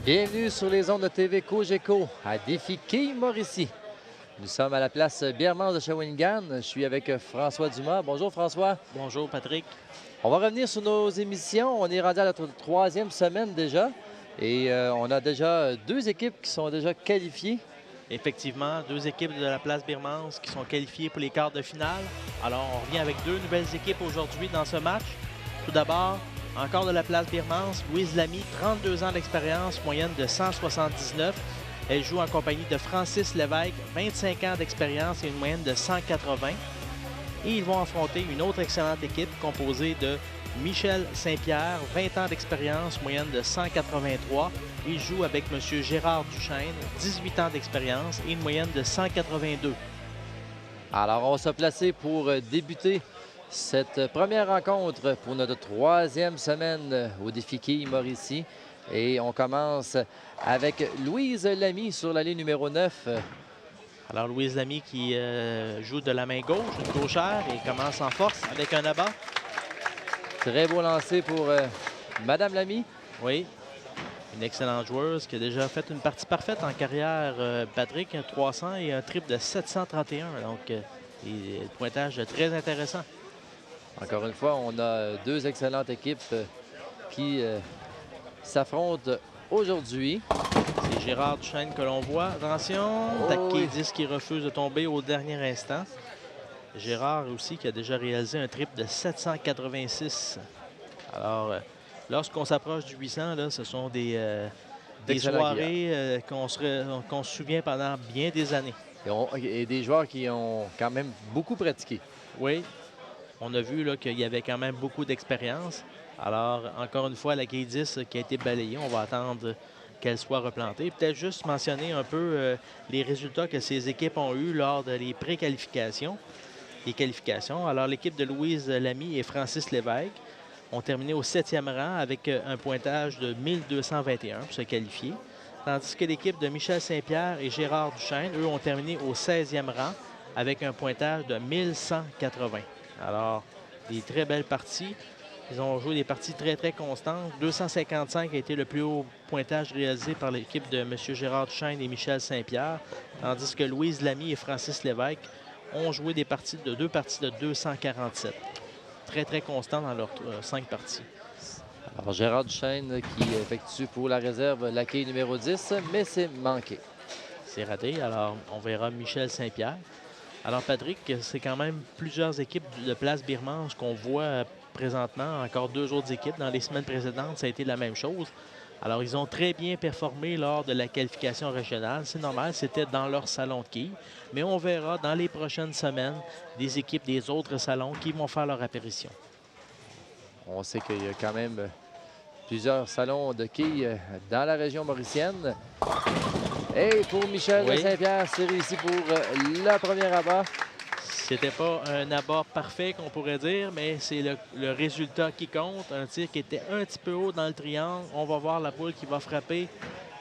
Bienvenue sur les ondes de TV Cogeco à Défi Quilles Mauricie. Nous sommes à la place Birmance de Shawinigan. Je suis avec François Dumas. Bonjour François. Bonjour Patrick. On va revenir sur nos émissions. On est rendu à notre troisième semaine déjà. Et on a déjà deux équipes qui sont déjà qualifiées. Effectivement, deux équipes de la place Birmance qui sont qualifiées pour les quarts de finale. Alors, on revient avec deux nouvelles équipes aujourd'hui dans ce match. Tout d'abord, encore de la place Birmance, Louise Lamy, 32 ans d'expérience, moyenne de 179. Elle joue en compagnie de Francis Lévesque, 25 ans d'expérience et une moyenne de 180. Et ils vont affronter une autre excellente équipe composée de Michel Saint-Pierre, 20 ans d'expérience, moyenne de 183. Il joue avec M. Gérard Duchesne, 18 ans d'expérience et une moyenne de 182. Alors, on va se placer pour débuter cette première rencontre pour notre troisième semaine au Défi Quilles Mauricie. Et on commence avec Louise Lamy sur la ligne numéro 9. Alors, Louise Lamy qui joue de la main gauche, une gauchère, et commence en force avec un abat. Très beau lancer pour Madame Lamy. Oui, une excellente joueuse qui a déjà fait une partie parfaite en carrière, Patrick, un 300 et un triple de 731. Donc, le pointage très intéressant. Encore une fois, on a deux excellentes équipes qui s'affrontent aujourd'hui. C'est Gérard Duchesne que l'on voit. Attention, Taki 10 qui refuse de tomber au dernier instant. Gérard aussi qui a déjà réalisé un triple de 786. Alors, lorsqu'on s'approche du 800, là, ce sont des soirées qu'on se souvient pendant bien des années. Et des joueurs qui ont quand même beaucoup pratiqué. Oui, on a vu qu'il y avait quand même beaucoup d'expérience. Alors, encore une fois, la K10 qui a été balayée, on va attendre qu'elle soit replantée. Peut-être juste mentionner un peu les résultats que ces équipes ont eus lors des pré-qualifications. Les qualifications. Alors, l'équipe de Louise Lamy et Francis Lévesque ont terminé au 7e rang avec un pointage de 1221 pour se qualifier. Tandis que l'équipe de Michel Saint-Pierre et Gérard Duchesne, eux, ont terminé au 16e rang avec un pointage de 1180. Alors, des très belles parties. Ils ont joué des parties très, très constantes. 255 a été le plus haut pointage réalisé par l'équipe de M. Gérard Duchesne et Michel Saint-Pierre, tandis que Louise Lamy et Francis Lévesque ont joué deux parties de 247. Très, très constant dans leurs 5 parties. Alors, Gérard Duchesne qui effectue pour la réserve la quille numéro 10, mais c'est manqué. C'est raté. Alors, on verra Michel Saint-Pierre. Alors, Patrick, c'est quand même plusieurs équipes de place Birmance qu'on voit présentement. Encore deux autres équipes. Dans les semaines précédentes, ça a été la même chose. Alors, ils ont très bien performé lors de la qualification régionale. C'est normal, c'était dans leur salon de quilles. Mais on verra dans les prochaines semaines des équipes des autres salons qui vont faire leur apparition. On sait qu'il y a quand même plusieurs salons de quilles dans la région mauricienne. Et pour Michel Saint-Pierre, c'est réussi pour le premier abat. C'était pas un abat parfait qu'on pourrait dire, mais c'est le résultat qui compte. Un tir qui était un petit peu haut dans le triangle. On va voir la boule qui va frapper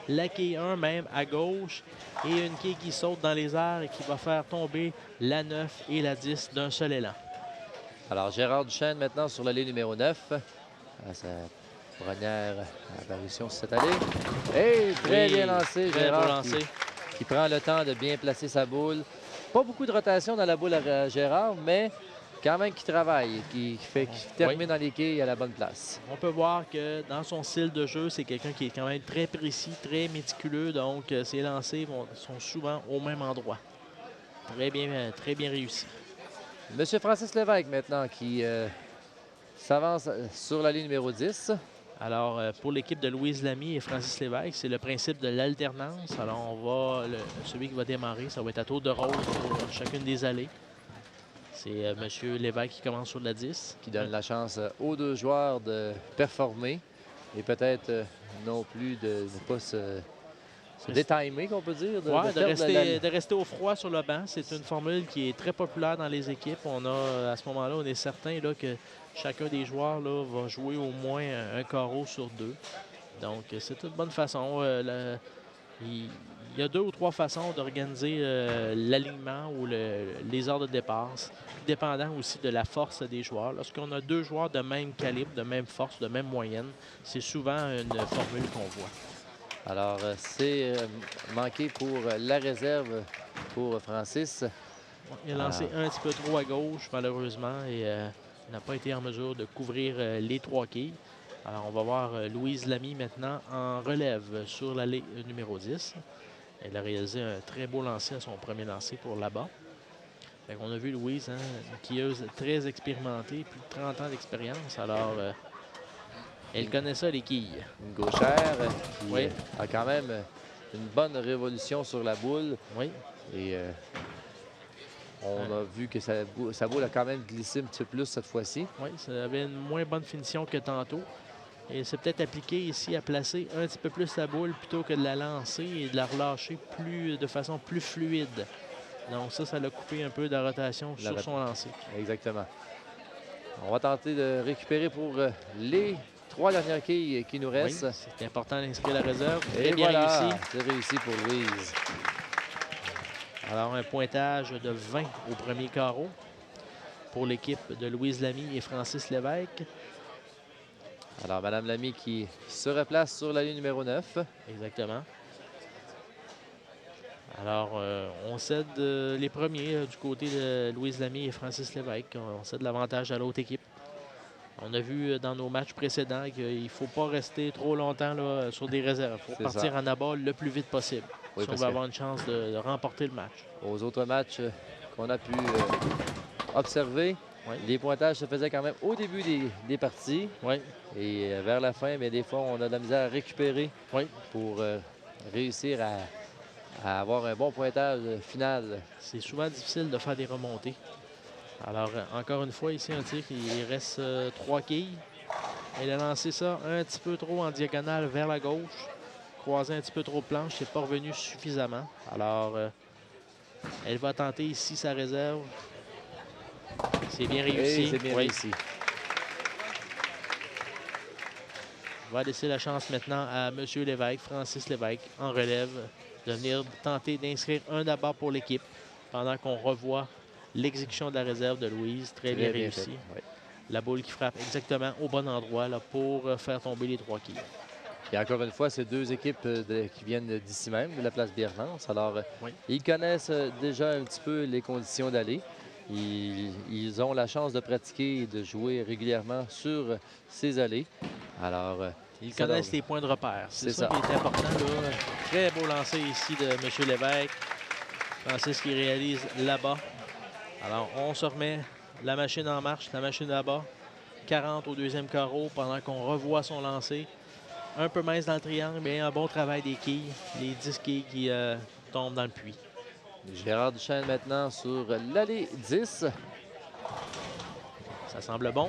la quille 1 même à gauche et une quille qui saute dans les airs et qui va faire tomber la 9 et la 10 d'un seul élan. Alors Gérard Duchesne maintenant sur la ligne numéro 9. À sa première apparition sur cette allée. Et très bien lancé, Gérard qui prend le temps de bien placer sa boule. Pas beaucoup de rotation dans la boule à Gérard, mais quand même qui travaille, qui termine dans les quilles à la bonne place. On peut voir que dans son style de jeu, c'est quelqu'un qui est quand même très précis, très méticuleux. Donc, ses lancers sont souvent au même endroit. Très bien réussi. Monsieur Francis Lévesque maintenant qui s'avance sur la ligne numéro 10. Alors, pour l'équipe de Louise Lamy et Francis Lévesque, c'est le principe de l'alternance. Alors, celui qui va démarrer, ça va être à tour de rôle pour chacune des allées. C'est M. Lévesque qui commence sur la 10. Qui donne la chance aux deux joueurs de performer et peut-être non plus de ne pas détimer, qu'on peut dire. De rester au froid sur le banc. C'est une formule qui est très populaire dans les équipes. À ce moment-là, on est certain là, que chacun des joueurs là, va jouer au moins un carreau sur 2. Donc, c'est une bonne façon. Il y a 2 ou 3 façons d'organiser l'alignement ou les heures de départ, dépendant aussi de la force des joueurs. Lorsqu'on a 2 joueurs de même calibre, de même force, de même moyenne, c'est souvent une formule qu'on voit. Alors, c'est manqué pour la réserve pour Francis. Il a lancé un petit peu trop à gauche, malheureusement, et n'a pas été en mesure de couvrir les 3 quilles. Alors, on va voir Louise Lamy maintenant en relève sur l'allée numéro 10. Elle a réalisé un très beau lancer à son premier lancer pour là-bas. On a vu Louise, hein, une quilleuse très expérimentée, plus de 30 ans d'expérience. Alors, elle connaît ça, les quilles. Une gauchère qui a quand même une bonne révolution sur la boule. Oui. Et on a vu que sa boule a quand même glissé un petit peu plus cette fois-ci. Oui, ça avait une moins bonne finition que tantôt. Et c'est peut-être appliqué ici à placer un petit peu plus la boule plutôt que de la lancer et de la relâcher de façon plus fluide. Donc ça l'a coupé un peu de rotation sur son lancer. Exactement. On va tenter de récupérer pour les 3 dernières quilles qui nous restent. Oui, c'est important d'inscrire la réserve. Et bien voilà, réussi. c'est réussi pour Louise. Alors, un pointage de 20 au premier carreau pour l'équipe de Louise Lamy et Francis Lévesque. Alors, Mme Lamy qui se replace sur la ligne numéro 9. Exactement. Alors, on cède les premiers du côté de Louise Lamy et Francis Lévesque. On cède l'avantage à l'autre équipe. On a vu dans nos matchs précédents qu'il ne faut pas rester trop longtemps là, sur des réserves. Il faut partir en abat le plus vite possible si on veut avoir une chance de remporter le match. Aux autres matchs qu'on a pu observer, les pointages se faisaient quand même au début des parties. Et vers la fin, bien, des fois, on a de la misère à récupérer pour réussir à avoir un bon pointage final. C'est souvent difficile de faire des remontées. Alors, encore une fois, ici, un tir qui reste 3 quilles. Elle a lancé ça un petit peu trop en diagonale vers la gauche. Croisé un petit peu trop de planche. C'est pas revenu suffisamment. Alors, elle va tenter ici sa réserve. C'est bien réussi. C'est bien réussi. On va laisser la chance maintenant à M. Lévesque, Francis Lévesque, en relève, de venir tenter d'inscrire un abat pour l'équipe pendant qu'on revoit l'exécution de la réserve de Louise. Très bien réussi. La boule qui frappe exactement au bon endroit là, pour faire tomber les 3 quilles. Et encore une fois, c'est 2 équipes qui viennent d'ici même, de la place Bierlance. Alors, ils connaissent déjà un petit peu les conditions d'aller. Ils ont la chance de pratiquer et de jouer régulièrement sur ces allées. Alors, ils connaissent les points de repère. C'est ça qui est important. Là. Très beau lancer ici de M. Lévesque. Francis qui réalise là-bas. Alors, on se remet la machine en marche, la machine là-bas. 40 au deuxième carreau pendant qu'on revoit son lancer. Un peu mince dans le triangle, mais un bon travail des quilles. Les 10 quilles qui tombent dans le puits. Gérard Duchesne maintenant sur l'allée 10. Ça semble bon.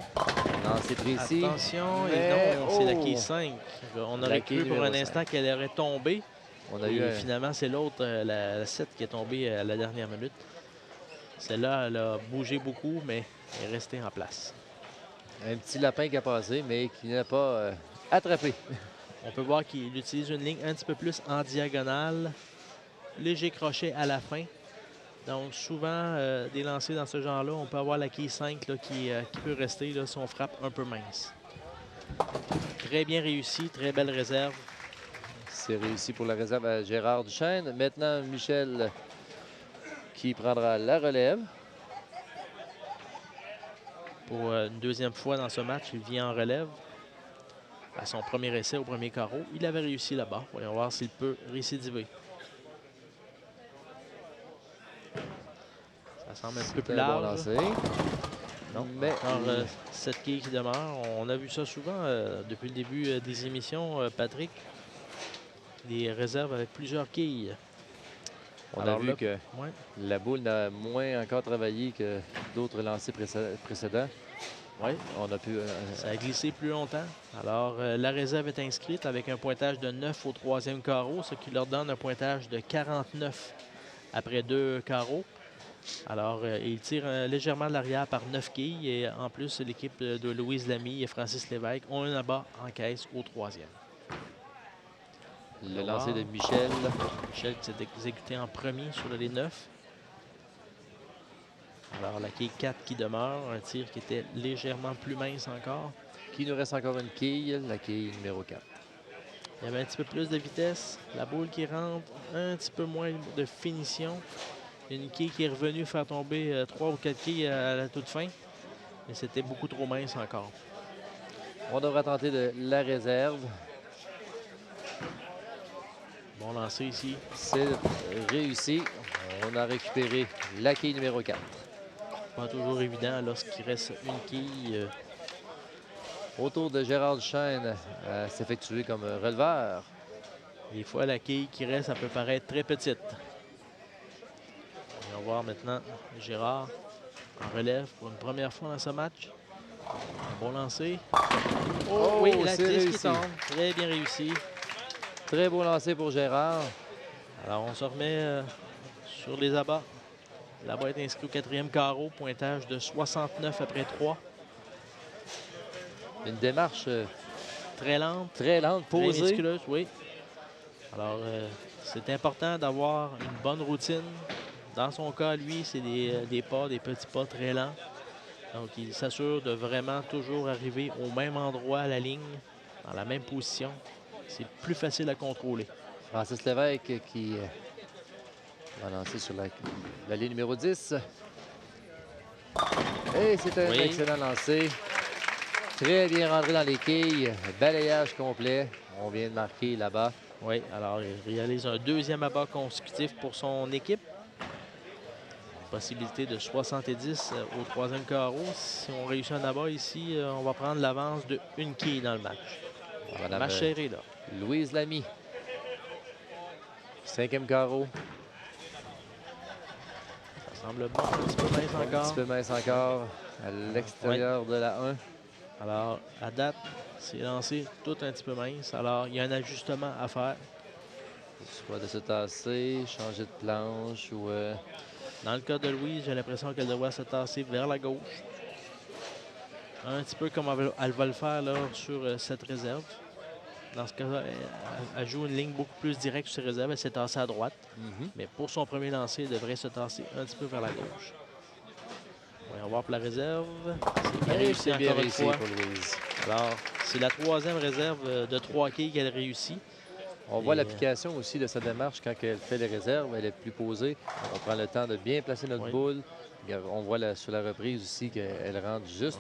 Non, c'est précis. Attention, et non, c'est la quille 5. On aurait cru pour un instant qu'elle aurait tombé. Finalement, c'est l'autre, la 7, qui est tombée à la dernière minute. Celle-là, elle a bougé beaucoup, mais elle est restée en place. Un petit lapin qui a passé, mais qui n'a pas attrapé. On peut voir qu'il utilise une ligne un petit peu plus en diagonale. Léger crochet à la fin. Donc, souvent, des lancers dans ce genre-là, on peut avoir la quille 5 là, qui peut rester là, si on frappe un peu mince. Très bien réussi, très belle réserve. C'est réussi pour la réserve à Gérard Duchesne. Maintenant, Michel qui prendra la relève. Pour une deuxième fois dans ce match, il vient en relève. À son premier essai au premier carreau, il avait réussi là-bas. Voyons voir s'il peut récidiver. Ça semble un peu plus large. Non, mais encore cette quille qui demeure. On a vu ça souvent depuis le début des émissions, Patrick. Des réserves avec plusieurs quilles. On a vu que la boule n'a moins encore travaillé que d'autres lancers précédents. Oui, On a pu... ça a glissé plus longtemps. Alors, la réserve est inscrite avec un pointage de 9 au 3e carreau, ce qui leur donne un pointage de 49 après 2 carreaux. Alors, il tire légèrement de l'arrière par 9 quilles. Et en plus, l'équipe de Louise Lamy et Francis Lévesque ont un abat en caisse au 3e. le lancer de Michel. Michel qui s'est exécuté en premier sur les 9. Alors, la quille 4 qui demeure. Un tir qui était légèrement plus mince encore. Qui nous reste encore une quille, la quille numéro 4. Il y avait un petit peu plus de vitesse. La boule qui rentre, un petit peu moins de finition. Une quille qui est revenue faire tomber 3 ou 4 quilles à la toute fin. Mais c'était beaucoup trop mince encore. On devra tenter de la réserve. Bon lancer ici. C'est réussi. On a récupéré la quille numéro 4. Pas toujours évident lorsqu'il reste une quille. Autour de Gérard Duchesne à s'effectuer comme releveur. Des fois, la quille qui reste, ça peut paraître très petite. On va voir maintenant Gérard en relève pour une première fois dans ce match. Un bon lancer. Oh, oui, la c'est 10 réussi. qui tombe. Très bien réussi. Très beau lancer pour Gérard. Alors, on se remet sur les abats. Là-bas est inscrit au 4e carreau. Pointage de 69 après 3. Une démarche Très lente. très lente, Très posée. méticuleuse, oui. Alors, c'est important d'avoir une bonne routine. Dans son cas, lui, c'est des pas, des petits pas très lents. Donc, il s'assure de vraiment toujours arriver au même endroit à la ligne, dans la même position. C'est plus facile à contrôler. Francis Lévesque qui va lancer sur la ligne numéro 10. Et c'est un excellent lancer. Très bien rentré dans les quilles. Balayage complet. On vient de marquer là-bas. Oui, alors il réalise un 2e abat consécutif pour son équipe. Possibilité de 70 au 3e carreau. Si on réussit un abat ici, on va prendre l'avance de une quille dans le match. Madame Match serré, là. Louise Lamy. 5e carreau. Ça semble bon, un petit peu mince encore. Un petit peu mince encore à l'extérieur de la 1. Alors, à date, c'est lancé tout un petit peu mince. Alors, il y a un ajustement à faire. Soit de se tasser, changer de planche ou... Dans le cas de Louise, j'ai l'impression qu'elle devrait se tasser vers la gauche. Un petit peu comme elle va le faire là, sur cette réserve. Dans ce cas-là, elle joue une ligne beaucoup plus directe sur ses réserves. Elle s'est tassée à droite. Mais pour son premier lancer, elle devrait se tasser un petit peu vers la gauche. Voyons voir pour la réserve. C'est bien réussi pour Louise. Alors, c'est la 3e réserve de 3 quilles qu'elle réussit. On voit l'application aussi de sa démarche quand elle fait les réserves. Elle est plus posée. On prend le temps de bien placer notre boule. On voit sur la reprise aussi qu'elle rentre juste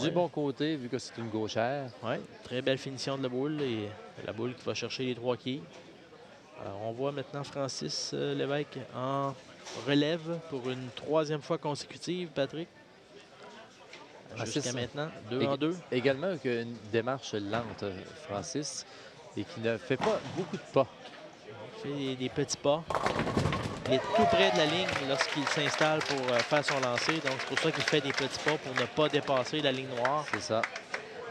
du bon côté, vu que c'est une gauchère. Oui, très belle finition de la boule. Et la boule qui va chercher les 3 quilles. Alors, on voit maintenant Francis Lévesque en relève pour une 3e fois consécutive, Patrick. Jusqu'à maintenant, 2 en 2. Également une démarche lente, Francis, et qui ne fait pas beaucoup de pas. Il fait des petits pas. Il est tout près de la ligne lorsqu'il s'installe pour faire son lancer. Donc, c'est pour ça qu'il fait des petits pas pour ne pas dépasser la ligne noire. C'est ça.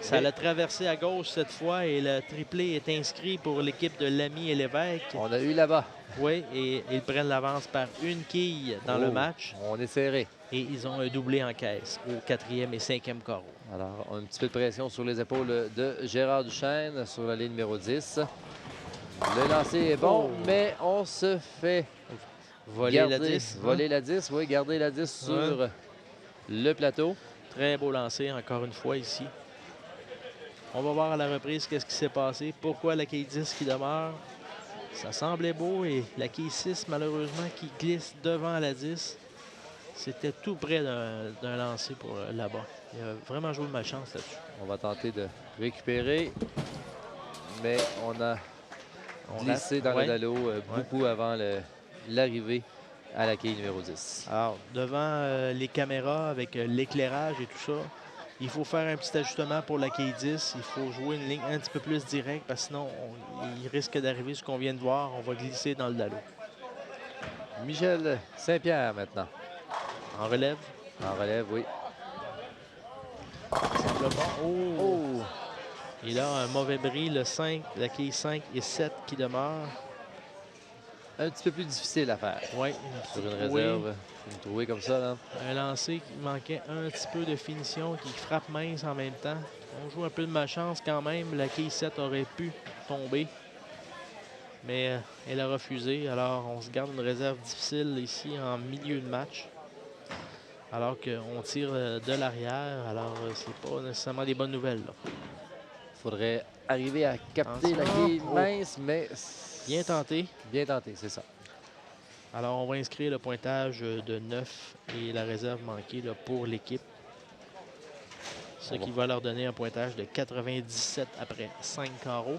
Ça l'a traversé à gauche cette fois et le triplé est inscrit pour l'équipe de Lamy et Lévesque. On a eu là-bas. Oui, et ils prennent l'avance par une quille dans le match. On est serré. Et ils ont un doublé en caisse au 4e et 5e carreau. Alors, un petit peu de pression sur les épaules de Gérard Duchesne sur la ligne numéro 10. Le lancer est bon, mais on se fait voler la 10. Voler la 10, oui, garder la 10 sur le plateau. Très beau lancer, encore une fois, ici. On va voir à la reprise qu'est-ce qui s'est passé. Pourquoi la quille 10 qui demeure? Ça semblait beau et la quille 6, malheureusement, qui glisse devant la 10. C'était tout près d'un lancer pour là-bas. Il a vraiment joué de malchance là-dessus. On va tenter de récupérer, mais on a glissé dans le dallo beaucoup avant l'arrivée à la quille numéro 10. Alors, devant les caméras, avec l'éclairage et tout ça, il faut faire un petit ajustement pour la quille 10. Il faut jouer une ligne un petit peu plus directe parce que sinon, il risque d'arriver ce qu'on vient de voir. On va glisser dans le dallo. Michel Saint-Pierre maintenant. En relève. En relève, oui. semble bon. Oh! Oh! Et là, un mauvais bris, le 5, la quille 5 et 7 qui demeure. Un petit peu plus difficile à faire. Oui, Sur une réserve, une trouée comme ça, là. un lancer qui manquait un petit peu de finition, qui frappe mince en même temps. On joue un peu de malchance quand même. La quille 7 aurait pu tomber, mais elle a refusé. Alors, on se garde une réserve difficile ici en milieu de match. Alors qu'on tire de l'arrière. Alors, c'est pas nécessairement des bonnes nouvelles, là. Faudrait arriver à capter la Attention. quille mince, mais... Bien tenté. Bien tenté, c'est ça. Alors, on va inscrire le pointage de 9 et la réserve manquée là, pour l'équipe. Ce qui va leur donner un pointage de 97 après 5 carreaux.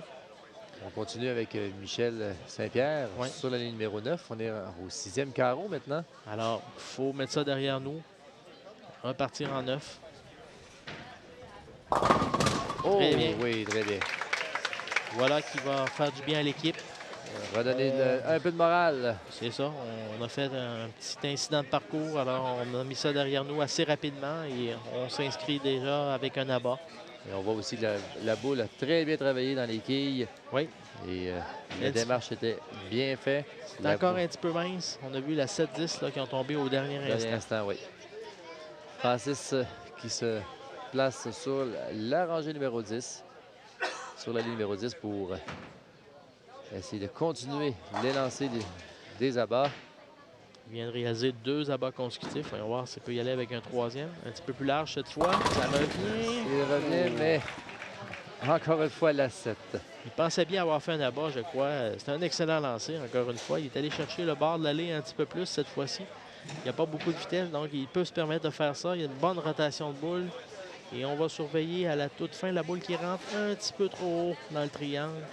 On continue avec Michel Saint-Pierre sur la ligne numéro 9. On est au 6e carreau maintenant. Alors, il faut mettre ça derrière nous. Repartir en 9. Oh, très bien. Oui, très bien. Voilà qui va faire du bien à l'équipe. Redonner un peu de morale. C'est ça. On a fait un petit incident de parcours. Alors, on a mis ça derrière nous assez rapidement et on s'inscrit déjà avec un abat. Et on voit aussi que la boule a très bien travaillé dans les quilles. Oui. Et la démarche était bien faite. C'est encore un petit peu mince. On a vu la 7-10 qui ont tombé au dernier instant. Oui. Francis qui se place sur la rangée numéro 10. Sur la ligne numéro 10 pour essayer de continuer les lancers des abats. Il vient de réaliser 2 abats consécutifs. On va voir s'il peut y aller avec un 3e. Un petit peu plus large cette fois. Ça revient. Il revient, mais encore une fois, la 7. Il pensait bien avoir fait un abat, je crois. C'était un excellent lancer, encore une fois. Il est allé chercher le bord de l'allée un petit peu plus cette fois-ci. Il n'y a pas beaucoup de vitesse, donc il peut se permettre de faire ça. Il y a une bonne rotation de boule. Et on va surveiller à la toute fin la boule qui rentre un petit peu trop haut dans le triangle.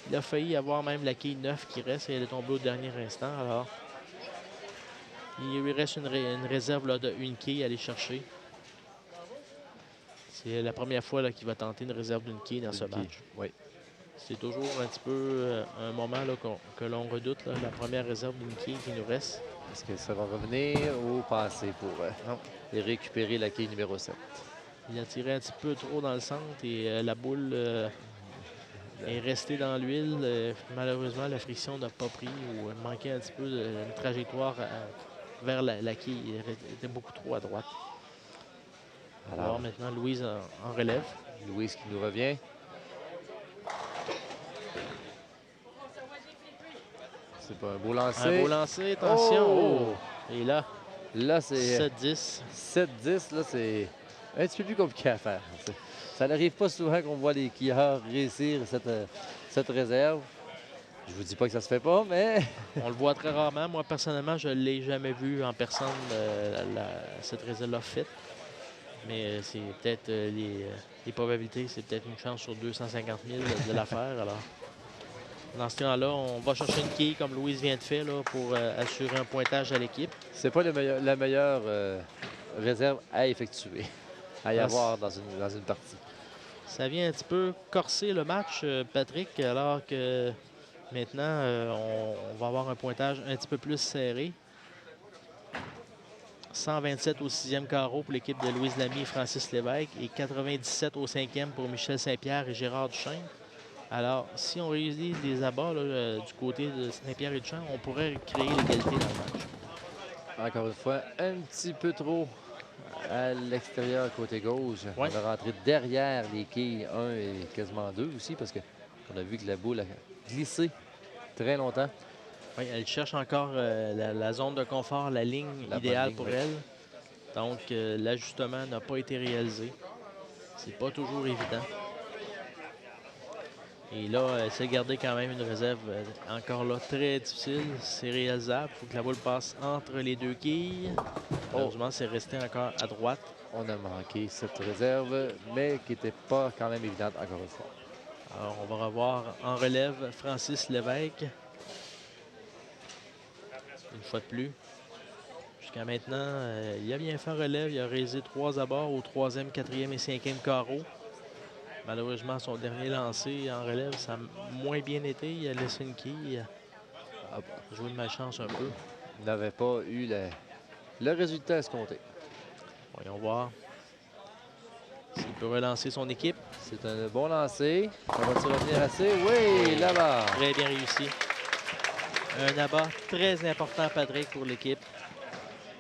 Il a failli avoir même la quille 9 qui reste et elle est tombée au dernier instant. Alors, il lui reste une réserve là, de une quille à aller chercher. C'est la première fois qu'il va tenter une réserve d'une quille dans ce match. Oui. C'est toujours un petit peu un moment là, que l'on redoute, là, la première réserve d'une quille qui nous reste. Est-ce que ça va revenir au passé pour récupérer la quille numéro 7? Il a tiré un petit peu trop dans le centre et la boule est restée dans l'huile. Malheureusement, la friction n'a pas pris ou manquait un petit peu une trajectoire vers la quille. Elle était beaucoup trop à droite. Alors maintenant, Louise en relève. Louise qui nous revient. C'est pas un beau lancer. Un beau lancer, attention. Oh! Et là c'est 7-10. 7-10, là, c'est un petit peu plus compliqué à faire. Ça n'arrive pas souvent qu'on voit les quilleurs réussir cette réserve. Je vous dis pas que ça se fait pas, mais... On le voit très rarement. Moi, personnellement, je ne l'ai jamais vu en personne, cette réserve-là faite. Mais c'est peut-être les probabilités, c'est peut-être une chance sur 250 000 de la faire. Alors, dans ce cas-là, on va chercher une quille comme Louise vient de faire là, pour assurer un pointage à l'équipe. C'est pas la meilleure réserve à effectuer, à y avoir dans une partie. Ça vient un petit peu corser le match, Patrick, alors que maintenant, on va avoir un pointage un petit peu plus serré. 127 au 6e carreau pour l'équipe de Louise Lamy et Francis Lévesque et 97 au 5e pour Michel Saint-Pierre et Gérard Duchesne. Alors, si on réussit des abats là, du côté de Saint-Pierre et Duchesne, on pourrait créer l'égalité dans le match. Encore une fois, un petit peu trop à l'extérieur côté gauche. On est rentré derrière les quilles 1 et quasiment 2 aussi parce qu'on a vu que la boule a glissé très longtemps. Oui, elle cherche encore la zone de confort, la ligne idéale pour elle. Donc, l'ajustement n'a pas été réalisé. C'est pas toujours évident. Et là, elle s'est gardée quand même une réserve encore là très difficile. C'est réalisable. Il faut que la boule passe entre les 2 quilles. Heureusement, c'est resté encore à droite. On a manqué cette réserve, mais qui n'était pas quand même évidente encore une fois. Alors, on va revoir en relève Francis Lévesque. Une fois de plus. Jusqu'à maintenant, il a bien fait en relève. Il a réalisé 3 abords au 3e, 4e et 5e carreau. Malheureusement, son dernier lancé en relève, ça a moins bien été. Il a laissé une quille. Il a joué de malchance un peu. Il n'avait pas eu le résultat escompté. Voyons voir. S'il peut relancer son équipe. C'est un bon lancer. Ça va-tu revenir assez? Oui, là-bas. Très bien réussi. Un abat très important, Patrick, pour l'équipe.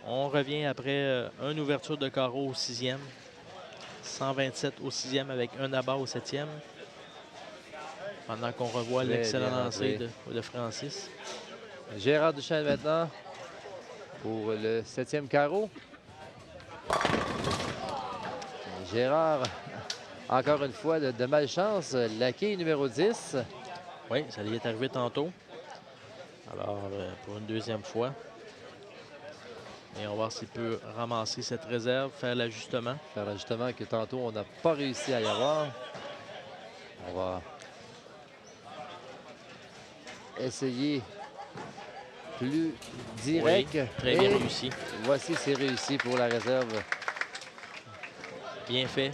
On revient après une ouverture de carreau au 6e. 127 au 6e avec un abat au 7e. Pendant qu'on revoit l'excellent lancer de Francis. Gérard Duchesne maintenant pour le 7e carreau. Gérard, encore une fois, de malchance. La quille numéro 10. Oui, ça lui est arrivé tantôt. Alors, pour une deuxième fois. Et on va voir s'il peut ramasser cette réserve, faire l'ajustement. Faire l'ajustement que tantôt, on n'a pas réussi à y avoir. On va essayer plus direct. Oui, très bien réussi. Voici, c'est réussi pour la réserve. Bien fait.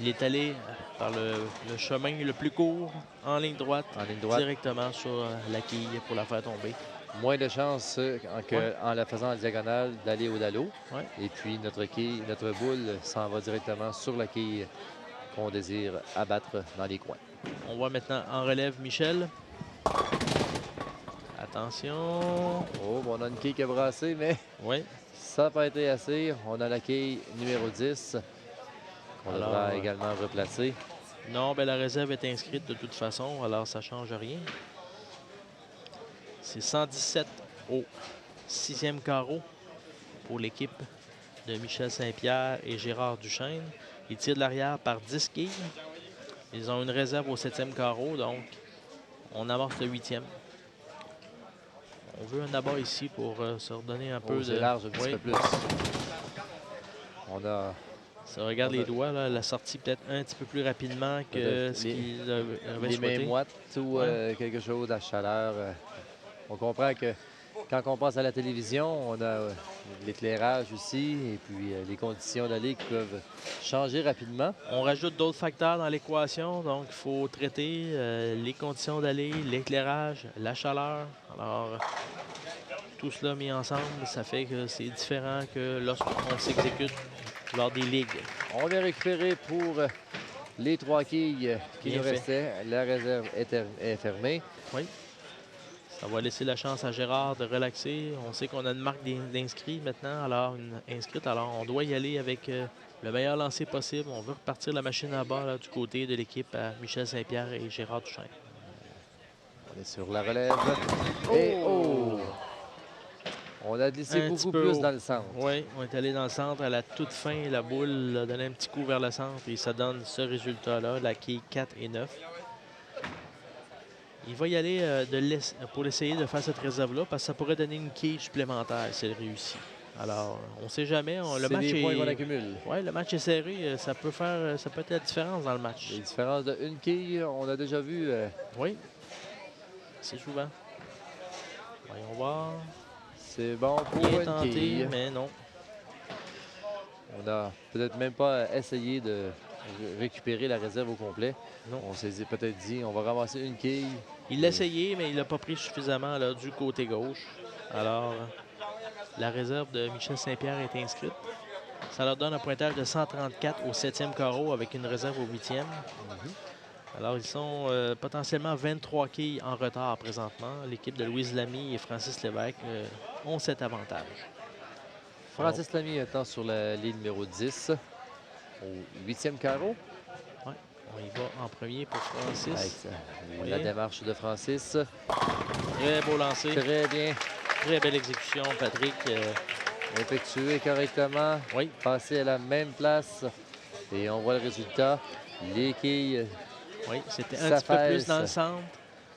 Il est allé par le chemin le plus court, en ligne droite, directement sur la quille pour la faire tomber. Moins de chance en la faisant en diagonale d'aller au dallo. Ouais. Et puis notre boule s'en va directement sur la quille qu'on désire abattre dans les coins. On voit maintenant en relève Michel. Attention. Oh, on a une quille qui a brassé, mais ça n'a pas été assez. On a la quille numéro 10 qu'on devra également replacer. Non, ben la réserve est inscrite de toute façon, alors ça ne change rien. C'est 117 au 6e carreau pour l'équipe de Michel Saint-Pierre et Gérard Duchesne. Ils tirent de l'arrière par 10 quilles. Ils ont une réserve au 7e carreau, donc on amorce le 8e. On veut un abat ici pour se redonner un peu de... large un petit peu plus. On a... Ça regarde les doigts, là, la sortie peut-être un petit peu plus rapidement que ce qu'il avait les souhaité. mains moites ou quelque chose à chaleur. On comprend que quand on passe à la télévision, on a l'éclairage aussi et puis les conditions d'aller qui peuvent changer rapidement. On rajoute d'autres facteurs dans l'équation, donc il faut traiter les conditions d'aller, l'éclairage, la chaleur. Alors, tout cela mis ensemble, ça fait que c'est différent que lorsqu'on s'exécute lors des ligues. On vient récupérer pour les 3 quilles qui nous restaient. La réserve est fermée. Oui. Ça va laisser la chance à Gérard de relaxer. On sait qu'on a une marque d'inscrits maintenant, alors on doit y aller avec le meilleur lancer possible. On veut repartir la machine à bas là, du côté de l'équipe à Michel Saint-Pierre et Gérard Duchesne. On est sur la relève. Et on a glissé beaucoup plus dans le centre. Oui, on est allé dans le centre à la toute fin. La boule a donné un petit coup vers le centre et ça donne ce résultat-là, la quille 4 et 9. Il va y aller pour essayer de faire cette réserve-là parce que ça pourrait donner une quille supplémentaire si elle réussit. Alors, on ne sait jamais. Le match des points qu'on accumule. Oui, le match est serré. Ça peut être la différence dans le match. Les différences de une quille, on a déjà vu. Oui, c'est souvent. Voyons voir. C'est bon pour Bien une tenté, quille. mais non. On n'a peut-être même pas essayé de récupérer la réserve au complet. Non. On s'est peut-être dit, on va ramasser une quille. Il l'a essayé, mais il n'a pas pris suffisamment là, du côté gauche. Alors, la réserve de Michel Saint-Pierre est inscrite. Ça leur donne un pointage de 134 au 7e carreau avec une réserve au 8e. Alors, ils sont potentiellement 23 quilles en retard présentement. L'équipe de Louise Lamy et Francis Lévesque ont cet avantage. Francis Lamy étant sur la ligne numéro 10 au 8e carreau. Oui, on y va en premier pour Francis. La démarche de Francis. Très beau lancer. Très bien. Très belle exécution, Patrick. Effectué correctement. Oui. Passé à la même place. Et on voit le résultat. Les quilles. Oui, c'était un petit peu plus dans le centre.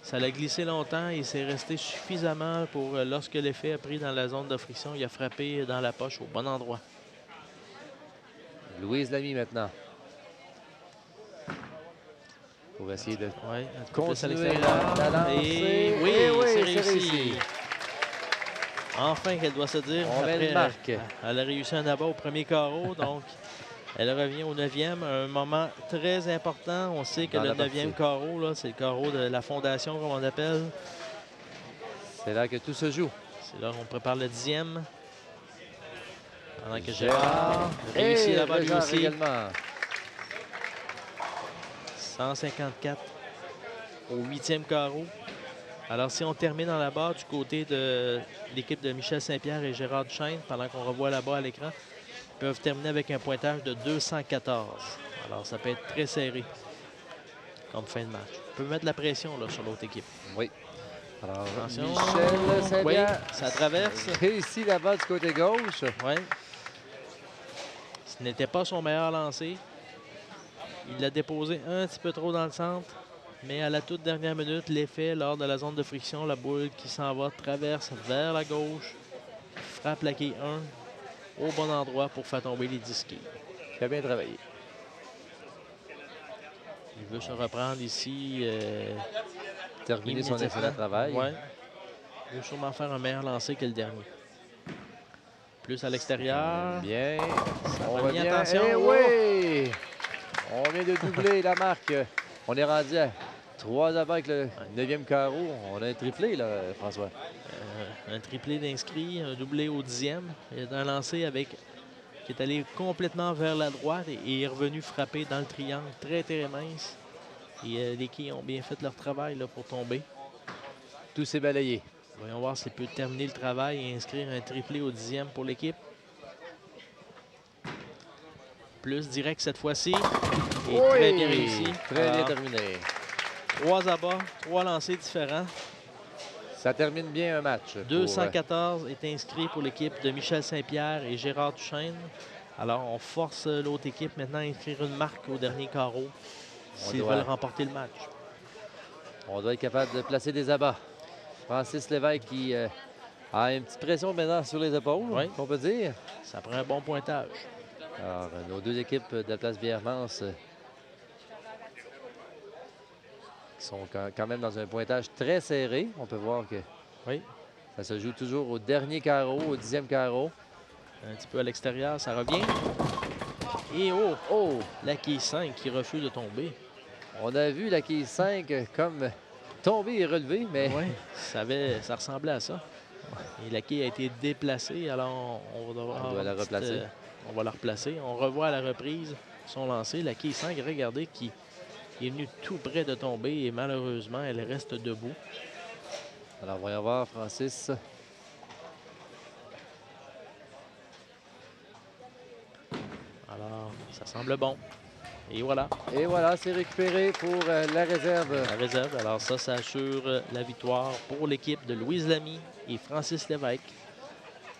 Ça l'a glissé longtemps et c'est resté suffisamment pour lorsque l'effet a pris dans la zone de friction, il a frappé dans la poche au bon endroit. Louise Lamy maintenant. Pour essayer de continuer la lancer. Et oui, c'est réussi. Enfin, qu'elle doit se dire. On met une marque. Elle a réussi un abat au premier carreau, donc elle revient au 9e. Un moment très important. On sait que le 9e carreau, c'est le carreau de la fondation, comme on appelle. C'est là que tout se joue. C'est là qu'on prépare le 10e. Pendant que Gérard réussit là-bas lui aussi. Également. 154 au 8e carreau. Alors, si on termine en là-bas du côté de l'équipe de Michel Saint-Pierre et Gérard Duchesne, pendant qu'on revoit là-bas à l'écran, ils peuvent terminer avec un pointage de 214. Alors, ça peut être très serré comme fin de match. On peut mettre de la pression là, sur l'autre équipe. Oui. Alors, attention. Michel Saint-Pierre. Oui, ça traverse. Ici, là-bas, du côté gauche. Oui. Ce n'était pas son meilleur lancer. Il l'a déposé un petit peu trop dans le centre. Mais à la toute dernière minute, l'effet lors de la zone de friction, la boule qui s'en va traverse vers la gauche, frappe la quille 1 au bon endroit pour faire tomber les 10 quilles. Il a bien travaillé. Il veut se reprendre ici. Terminer son excellent travail. Ouais. Il veut sûrement faire un meilleur lancer que le dernier. Plus à l'extérieur. Bien. Ça On va bien, revient. attention. Eh oui! On vient de doubler la marque. On est rendu à 3 avant avec le 9e carreau. On a un triplé, là, François. Un triplé d'inscrits, un doublé au 10e. Il y a un lancer qui est allé complètement vers la droite et est revenu frapper dans le triangle très, très mince. Et les quilles ont bien fait leur travail là, pour tomber. Tout s'est balayé. Voyons voir s'il peut terminer le travail et inscrire un triplé au 10e pour l'équipe. Plus direct cette fois-ci. Et oui! Très bien réussi. Très bien terminé. 3 abats, 3 lancers différents. Ça termine bien un match. 214 est inscrit pour l'équipe de Michel Saint-Pierre et Gérard Duchesne. Alors, on force l'autre équipe maintenant à inscrire une marque au dernier carreau s'ils veulent remporter le match. On doit être capable de placer des abats. Francis Lévesque qui a une petite pression maintenant sur les épaules, on peut dire. Ça prend un bon pointage. Alors, nos deux équipes de la place Viermance qui sont quand même dans un pointage très serré. On peut voir que ça se joue toujours au dernier carreau, au 10e carreau. Un petit peu à l'extérieur, ça revient. Et la quille 5 qui refuse de tomber. On a vu la quille 5 comme tomber et relever, mais... Oui, ça ressemblait à ça. Et la quille a été déplacée, alors on doit la replacer. On va la replacer. On revoit à la reprise son lancer. La quille 5, regardez, qui est venue tout près de tomber et malheureusement, elle reste debout. Alors, voyons voir, Francis. Alors, ça semble bon. Et voilà. Et voilà, c'est récupéré pour la réserve. La réserve. Alors ça assure la victoire pour l'équipe de Louise Lamy et Francis Lévesque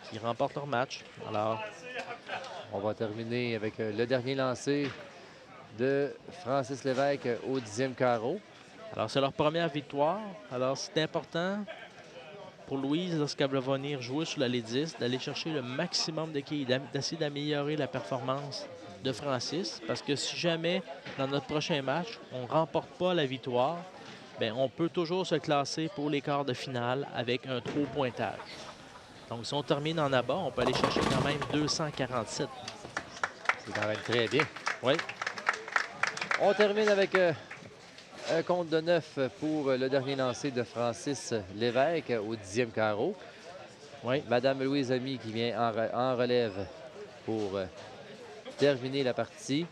qui remportent leur match. Alors, on va terminer avec le dernier lancé de Francis Lévesque au 10e carreau. Alors, c'est leur première victoire. Alors, c'est important pour Louise, lorsqu'elle va venir jouer sur la ligne 10, d'aller chercher le maximum de quilles, d'essayer d'améliorer la performance de Francis. Parce que si jamais, dans notre prochain match, on ne remporte pas la victoire, bien, on peut toujours se classer pour les quarts de finale avec un trop pointage. Donc, si on termine en abat, on peut aller chercher quand même 247. C'est quand même très bien. Oui. On termine avec un compte de 9 pour le dernier lancé de Francis Lévesque au 10e carreau. Oui. Madame Louise Lamy qui vient en relève pour terminer la partie.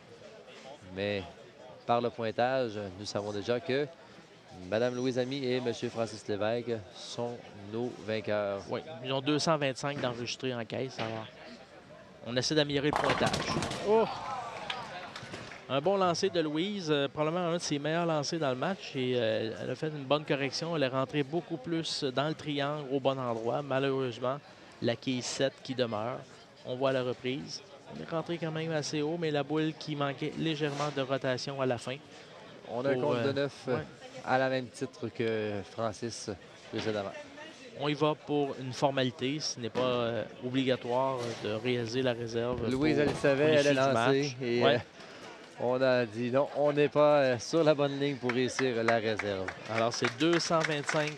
Mais par le pointage, nous savons déjà que Madame Louise Lamy et Monsieur Francis Lévesque sont nos vainqueurs. Oui, ils ont 225 d'enregistrés en caisse. Alors, on essaie d'améliorer le pointage. Oh! Un bon lancer de Louise, probablement un de ses meilleurs lancers dans le match. Et elle a fait une bonne correction. Elle est rentrée beaucoup plus dans le triangle au bon endroit. Malheureusement, la quille 7 qui demeure. On voit la reprise. On est rentré quand même assez haut, mais la boule qui manquait légèrement de rotation à la fin. On a un compte de 9 à la même titre que Francis précédemment. On y va pour une formalité. Ce n'est pas obligatoire de réaliser la réserve. Louise, elle le savait, elle a lancé. Et on a dit non, on n'est pas sur la bonne ligne pour réussir la réserve. Alors, c'est 225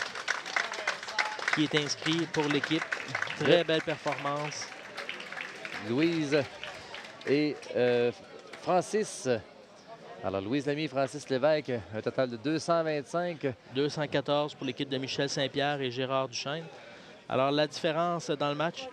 qui est inscrit pour l'équipe. Très belle performance. Louise et Francis. Alors, Louise Lamy et Francis Lévesque, un total de 225. 214 pour l'équipe de Michel Saint-Pierre et Gérard Duchesne. Alors, la différence dans le match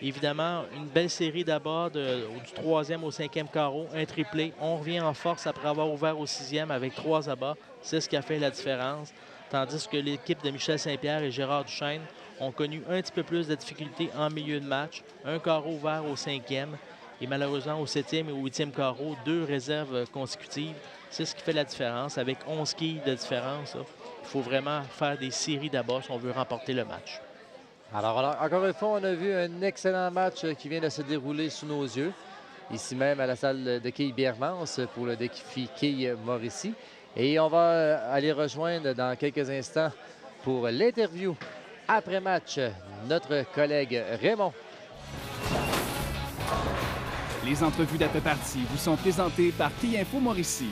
Évidemment, une belle série d'abord du 3e au 5e carreau, un triplé. On revient en force après avoir ouvert au 6e avec 3 abats. C'est ce qui a fait la différence. Tandis que l'équipe de Michel Saint-Pierre et Gérard Duchesne ont connu un petit peu plus de difficultés en milieu de match. Un carreau ouvert au 5e et malheureusement au 7e et au 8e carreau, 2 réserves consécutives. C'est ce qui fait la différence. Avec 11 quilles de différence, là, il faut vraiment faire des séries d'abats si on veut remporter le match. Alors, encore une fois, on a vu un excellent match qui vient de se dérouler sous nos yeux. Ici même à la salle de quilles Biermans pour le défi quilles Mauricie. Et on va aller rejoindre dans quelques instants pour l'interview après-match notre collègue Raymond. Les entrevues d'après-partie vous sont présentées par Quilles Info Mauricie.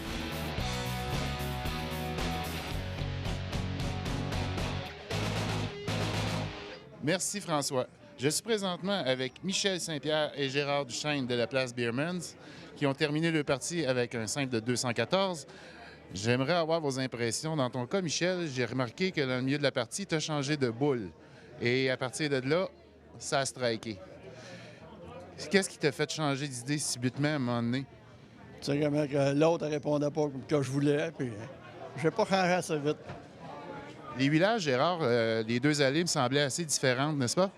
Merci François. Je suis présentement avec Michel Saint-Pierre et Gérard Duchesne de la place Biermans qui ont terminé le parti avec un simple de 214. J'aimerais avoir vos impressions. Dans ton cas, Michel, j'ai remarqué que dans le milieu de la partie, tu as changé de boule. Et à partir de là, ça a striké. Qu'est-ce qui t'a fait changer d'idée subitement à un moment donné? Tu sais comment que l'autre ne répondait pas comme que je voulais, puis je n'ai pas changé assez vite. Les huilages, Gérard, les deux allées me semblaient assez différentes, n'est-ce pas?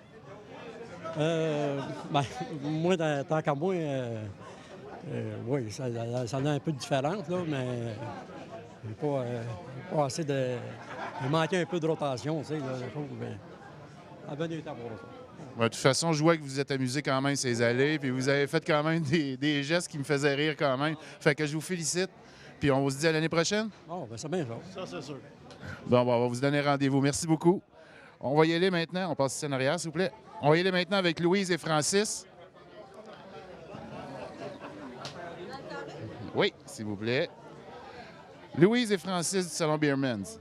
Moi, tant qu'à moi, oui, ça a un peu de différence, là, mais il n'y a pas assez de... Il manquait un peu de rotation, tu sais, là, je trouve, mais ça a bien du temps pour ça. Ouais, de toute façon, je vois que vous êtes amusé quand même ces allées, puis vous avez fait quand même des gestes qui me faisaient rire quand même. Fait que je vous félicite, puis on se dit à l'année prochaine. Bon, bien, c'est bien ça. Ça, c'est sûr. Bon, on va vous donner rendez-vous. Merci beaucoup. On va y aller maintenant. On passe ici en arrière, s'il vous plaît. On va y aller maintenant avec Louise et Francis. Oui, s'il vous plaît. Louise et Francis du Salon Biermans.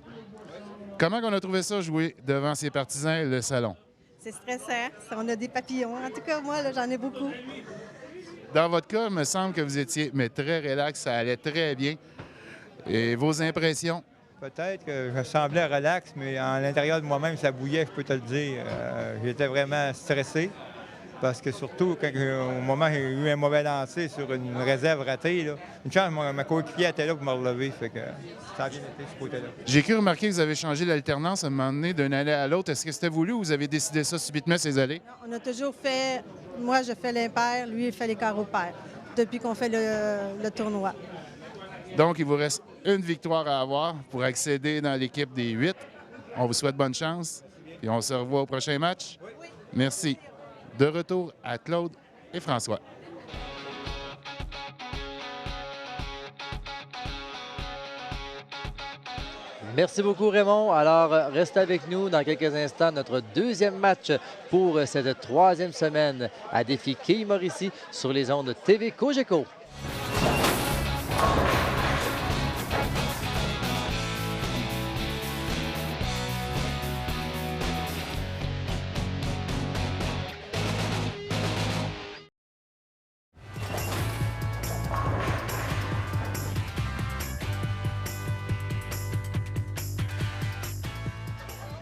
Comment on a trouvé ça jouer devant ses partisans le salon? C'est stressant. On a des papillons. En tout cas, moi, là, j'en ai beaucoup. Dans votre cas, il me semble que vous étiez très relax. Ça allait très bien. Et vos impressions? Peut-être que je semblais relax, mais à l'intérieur de moi-même, ça bouillait, je peux te le dire. J'étais vraiment stressé. Parce que surtout, au moment où j'ai eu un mauvais lancer sur une réserve ratée, là, une chance, ma coéquipière était là pour me relever. Fait que ça a bien été ce côté-là. J'ai cru remarquer que vous avez changé l'alternance à un moment donné d'un allée à l'autre. Est-ce que c'était voulu ou vous avez décidé ça subitement, ces allées? On a toujours fait... Moi, je fais l'impair, lui, il fait les carreaux pairs, depuis qu'on fait le tournoi. Donc, il vous reste une victoire à avoir pour accéder dans l'équipe des 8. On vous souhaite bonne chance et on se revoit au prochain match. Oui. Merci. De retour à Claude et François. Merci beaucoup, Raymond. Alors, restez avec nous dans quelques instants. Notre deuxième match pour cette troisième semaine à défi Quilles Mauricie sur les ondes TV Cogeco.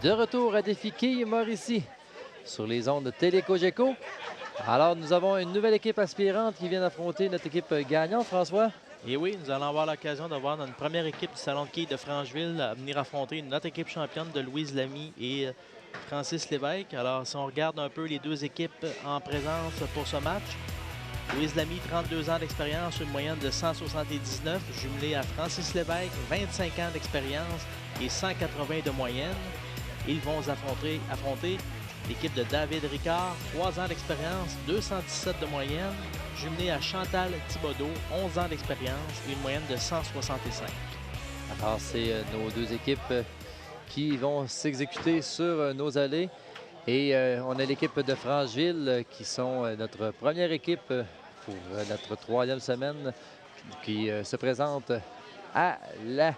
De retour à défi Quilles Mauricie sur les ondes de Télé Cogeco. Alors, nous avons une nouvelle équipe aspirante qui vient d'affronter notre équipe gagnante, François. Et oui, nous allons avoir l'occasion de voir notre première équipe du Salon de quilles de Francheville venir affronter notre équipe championne de Louise Lamy et Francis Lévesque. Alors, si on regarde un peu les deux équipes en présence pour ce match, Louise Lamy, 32 ans d'expérience, une moyenne de 179, jumelée à Francis Lévesque, 25 ans d'expérience et 180 de moyenne. Ils vont affronter l'équipe de David Ricard, 3 ans d'expérience, 217 de moyenne, jumelée à Chantal Thibodeau, 11 ans d'expérience et une moyenne de 165. Alors, c'est nos deux équipes qui vont s'exécuter sur nos allées. Et on a l'équipe de Francheville qui sont notre première équipe pour notre troisième semaine qui se présente à la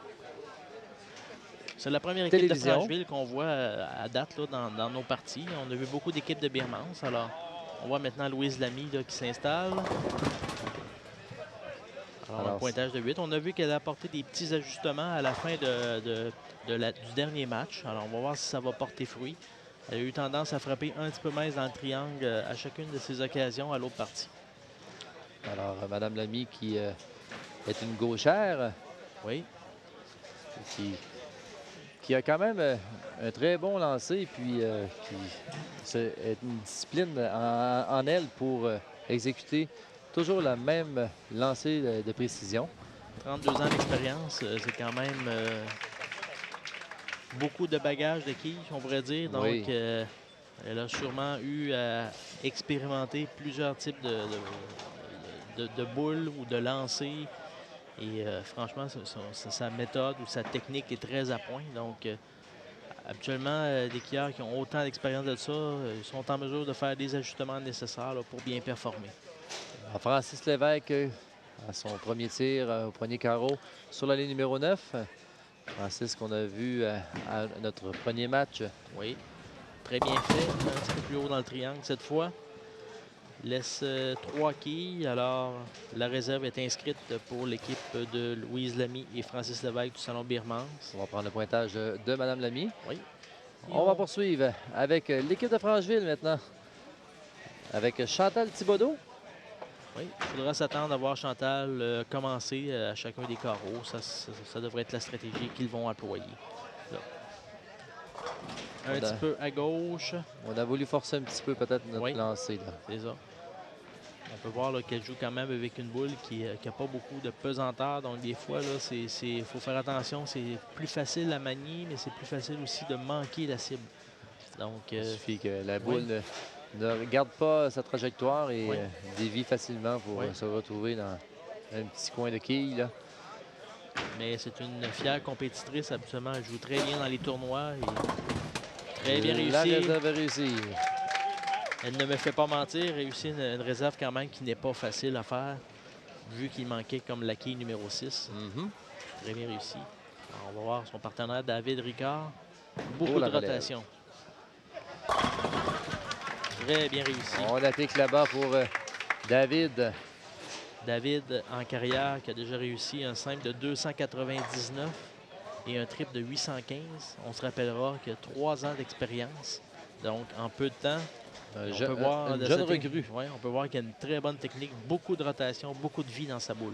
C'est la première équipe télévision de Francheville qu'on voit à date là, dans nos parties. On a vu beaucoup d'équipes de Biermans. Alors, on voit maintenant Louise Lamy là, qui s'installe. Alors, un pointage de 8. On a vu qu'elle a apporté des petits ajustements à la fin du dernier match. Alors, on va voir si ça va porter fruit. Elle a eu tendance à frapper un petit peu mince dans le triangle à chacune de ses occasions à l'autre partie. Alors, Madame Lamy qui est une gauchère. Oui. Qui a quand même un très bon lancer, puis qui est une discipline en elle pour exécuter toujours la même lancée de précision. 32 ans d'expérience, c'est quand même beaucoup de bagages de quilles, on pourrait dire. Donc, oui. Elle a sûrement eu à expérimenter plusieurs types de boules ou de lancers. Et franchement, sa méthode ou sa technique est très à point. Donc, habituellement, des quilleurs qui ont autant d'expérience de ça sont en mesure de faire des ajustements nécessaires là, pour bien performer. Alors, Francis Lévesque à son premier tir au premier carreau sur la ligne numéro 9. Francis qu'on a vu à notre premier match. Oui, très bien fait. Un petit peu plus haut dans le triangle cette fois. Laisse 3 quilles. Alors, la réserve est inscrite pour l'équipe de Louise Lamy et Francis Lévesque du Salon Birmans. On va prendre le pointage de Mme Lamy. Oui. On va poursuivre avec l'équipe de Francheville maintenant. Avec Chantal Thibodeau. Oui, il faudra s'attendre à voir Chantal commencer à chacun des carreaux. Ça devrait être la stratégie qu'ils vont employer. Là. Un petit peu à gauche. On a voulu forcer un petit peu peut-être notre lancée. C'est ça. On peut voir qu'elle joue quand même avec une boule qui n'a pas beaucoup de pesanteur. Donc, des fois, il faut faire attention. C'est plus facile à manier, mais c'est plus facile aussi de manquer la cible. Donc, il suffit que la boule ne regarde pas sa trajectoire et dévie facilement pour se retrouver dans un petit coin de quille. Là. Mais c'est une fière compétitrice. Habituellement, elle joue très bien dans les tournois. Et très bien réussi. La réserve a réussi. Elle ne me fait pas mentir. Réussit une réserve quand même qui n'est pas facile à faire, vu qu'il manquait comme la quille numéro 6. Très bien réussi. Alors, on va voir son partenaire David Ricard. Beaucoup de rotation. Très bien réussi. On applique là-bas pour David. David, en carrière, qui a déjà réussi un simple de 299 et un triple de 815. On se rappellera qu'il a 3 ans d'expérience. Donc, en peu de temps, on peut voir une jeune recrue. Ouais, on peut voir qu'il a une très bonne technique, beaucoup de rotation, beaucoup de vie dans sa boule.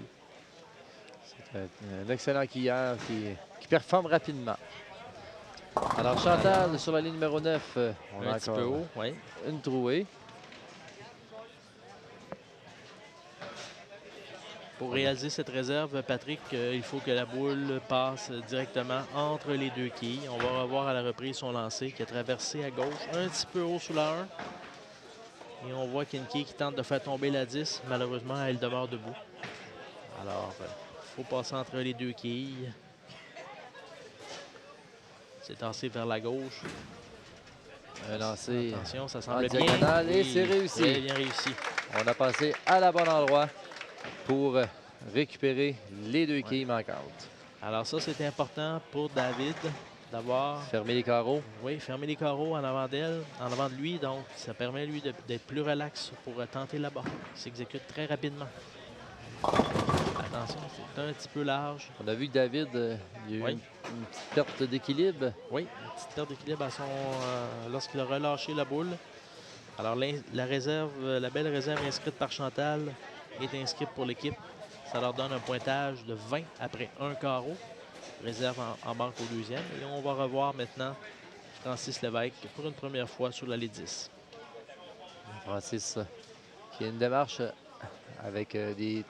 C'est un excellent quilleur qui performe rapidement. Alors, Chantal, sur la ligne numéro 9, on a un petit peu haut, une trouée. Pour réaliser cette réserve, Patrick, il faut que la boule passe directement entre les 2 quilles. On va revoir à la reprise son lancer qui a traversé à gauche, un petit peu haut sous la 1. Et on voit qu'il y a une quille qui tente de faire tomber la 10. Malheureusement, elle demeure debout. Alors, il faut passer entre les 2 quilles. C'est tassé vers la gauche. Un lancer. Attention, ça semble bien. Et c'est réussi. Très bien réussi. On a passé à la bonne endroit pour récupérer les 2 quilles manquantes. Alors ça, c'était important pour David d'avoir... Fermer les carreaux. Oui, fermer les carreaux en avant d'elle, en avant de lui. Donc, ça permet, lui, d'être plus relax pour tenter là-bas. Il s'exécute très rapidement. Attention, c'est un petit peu large. On a vu que David, il y a eu une petite perte d'équilibre. Oui, une petite perte d'équilibre lorsqu'il a relâché la boule. Alors, la réserve, la belle réserve inscrite par Chantal est inscrite pour l'équipe. Ça leur donne un pointage de 20 après un carreau. Réserve en banque au 2e. Et on va revoir maintenant Francis Lévesque pour une première fois sur la ligne 10. Francis qui a une démarche avec des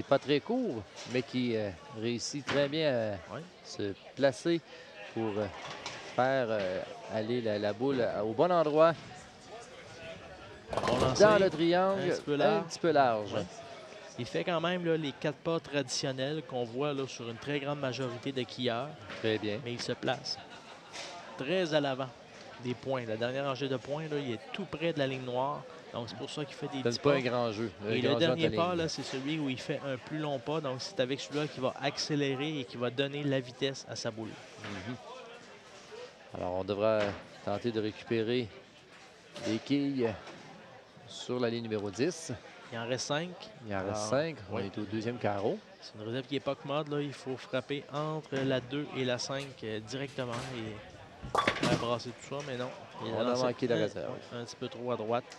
pas très courts, mais qui réussit très bien à se placer pour faire aller la boule au bon endroit. Bon lancer, dans le triangle, un petit peu large. Ouais. Il fait quand même là, les 4 pas traditionnels qu'on voit là, sur une très grande majorité de quilleurs. Très bien. Mais il se place très à l'avant des points. La dernière rangée de points, là, il est tout près de la ligne noire. Donc, c'est pour ça qu'il fait des petits pas. C'est pas un grand jeu. Et le dernier pas, c'est celui où il fait un plus long pas. Donc, c'est avec celui-là qu'il va accélérer et qui va donner la vitesse à sa boule. Alors, on devra tenter de récupérer les quilles sur la ligne numéro 10. Il en reste 5. Il en reste 5. On est au 2e carreau. C'est une réserve qui n'est pas commode. Là. Il faut frapper entre la 2 et la 5 directement. Et Il a brassé tout ça, mais non. Il On a lancé manqué la réserve. un petit peu trop à droite.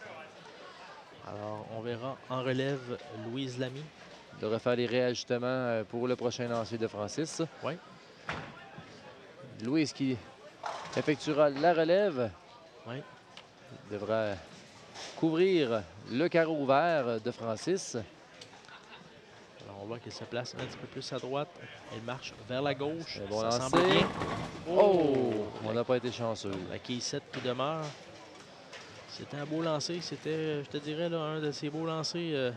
Alors, on verra en relève Louise Lamy. Il devrait faire les réajustements pour le prochain lancer de Francis. Oui. Louise qui effectuera la relève. Oui. Il devra couvrir le carreau ouvert de Francis. Alors, on voit qu'elle se place un petit peu plus à droite. Elle marche vers la gauche. Bon Ça lancer. semble bien. Oh! On n'a pas été chanceux. La quille 7 qui demeure. C'était un beau lancer. C'était, je te dirais, là, un de ces beaux lancers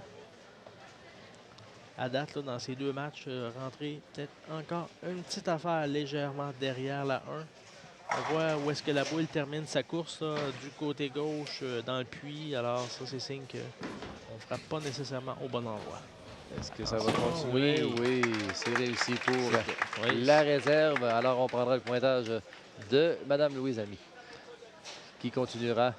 à date là, dans ces deux matchs. Rentré peut-être encore une petite affaire légèrement derrière la 1. On voit où est-ce que la boule termine sa course là, du côté gauche dans le puits. Alors ça, c'est signe qu'on ne frappe pas nécessairement au bon endroit. Est-ce que ça va continuer? Oui. Oui, c'est réussi pour Oui. la réserve. Alors, on prendra le pointage de Mme Louise Lamy, qui continuera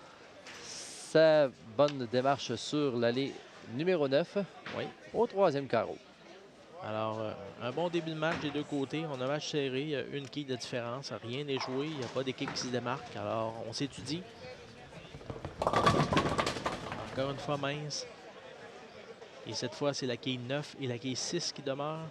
sa bonne démarche sur l'allée numéro 9 Oui. au troisième carreau. Alors, un bon début de match des deux côtés. On a un match serré. Il y a une quille de différence. Rien n'est joué. Il n'y a pas d'équipe qui se démarque. Alors, on s'étudie. Encore une fois mince. Et cette fois, c'est la quille 9 et la quille 6 qui demeurent.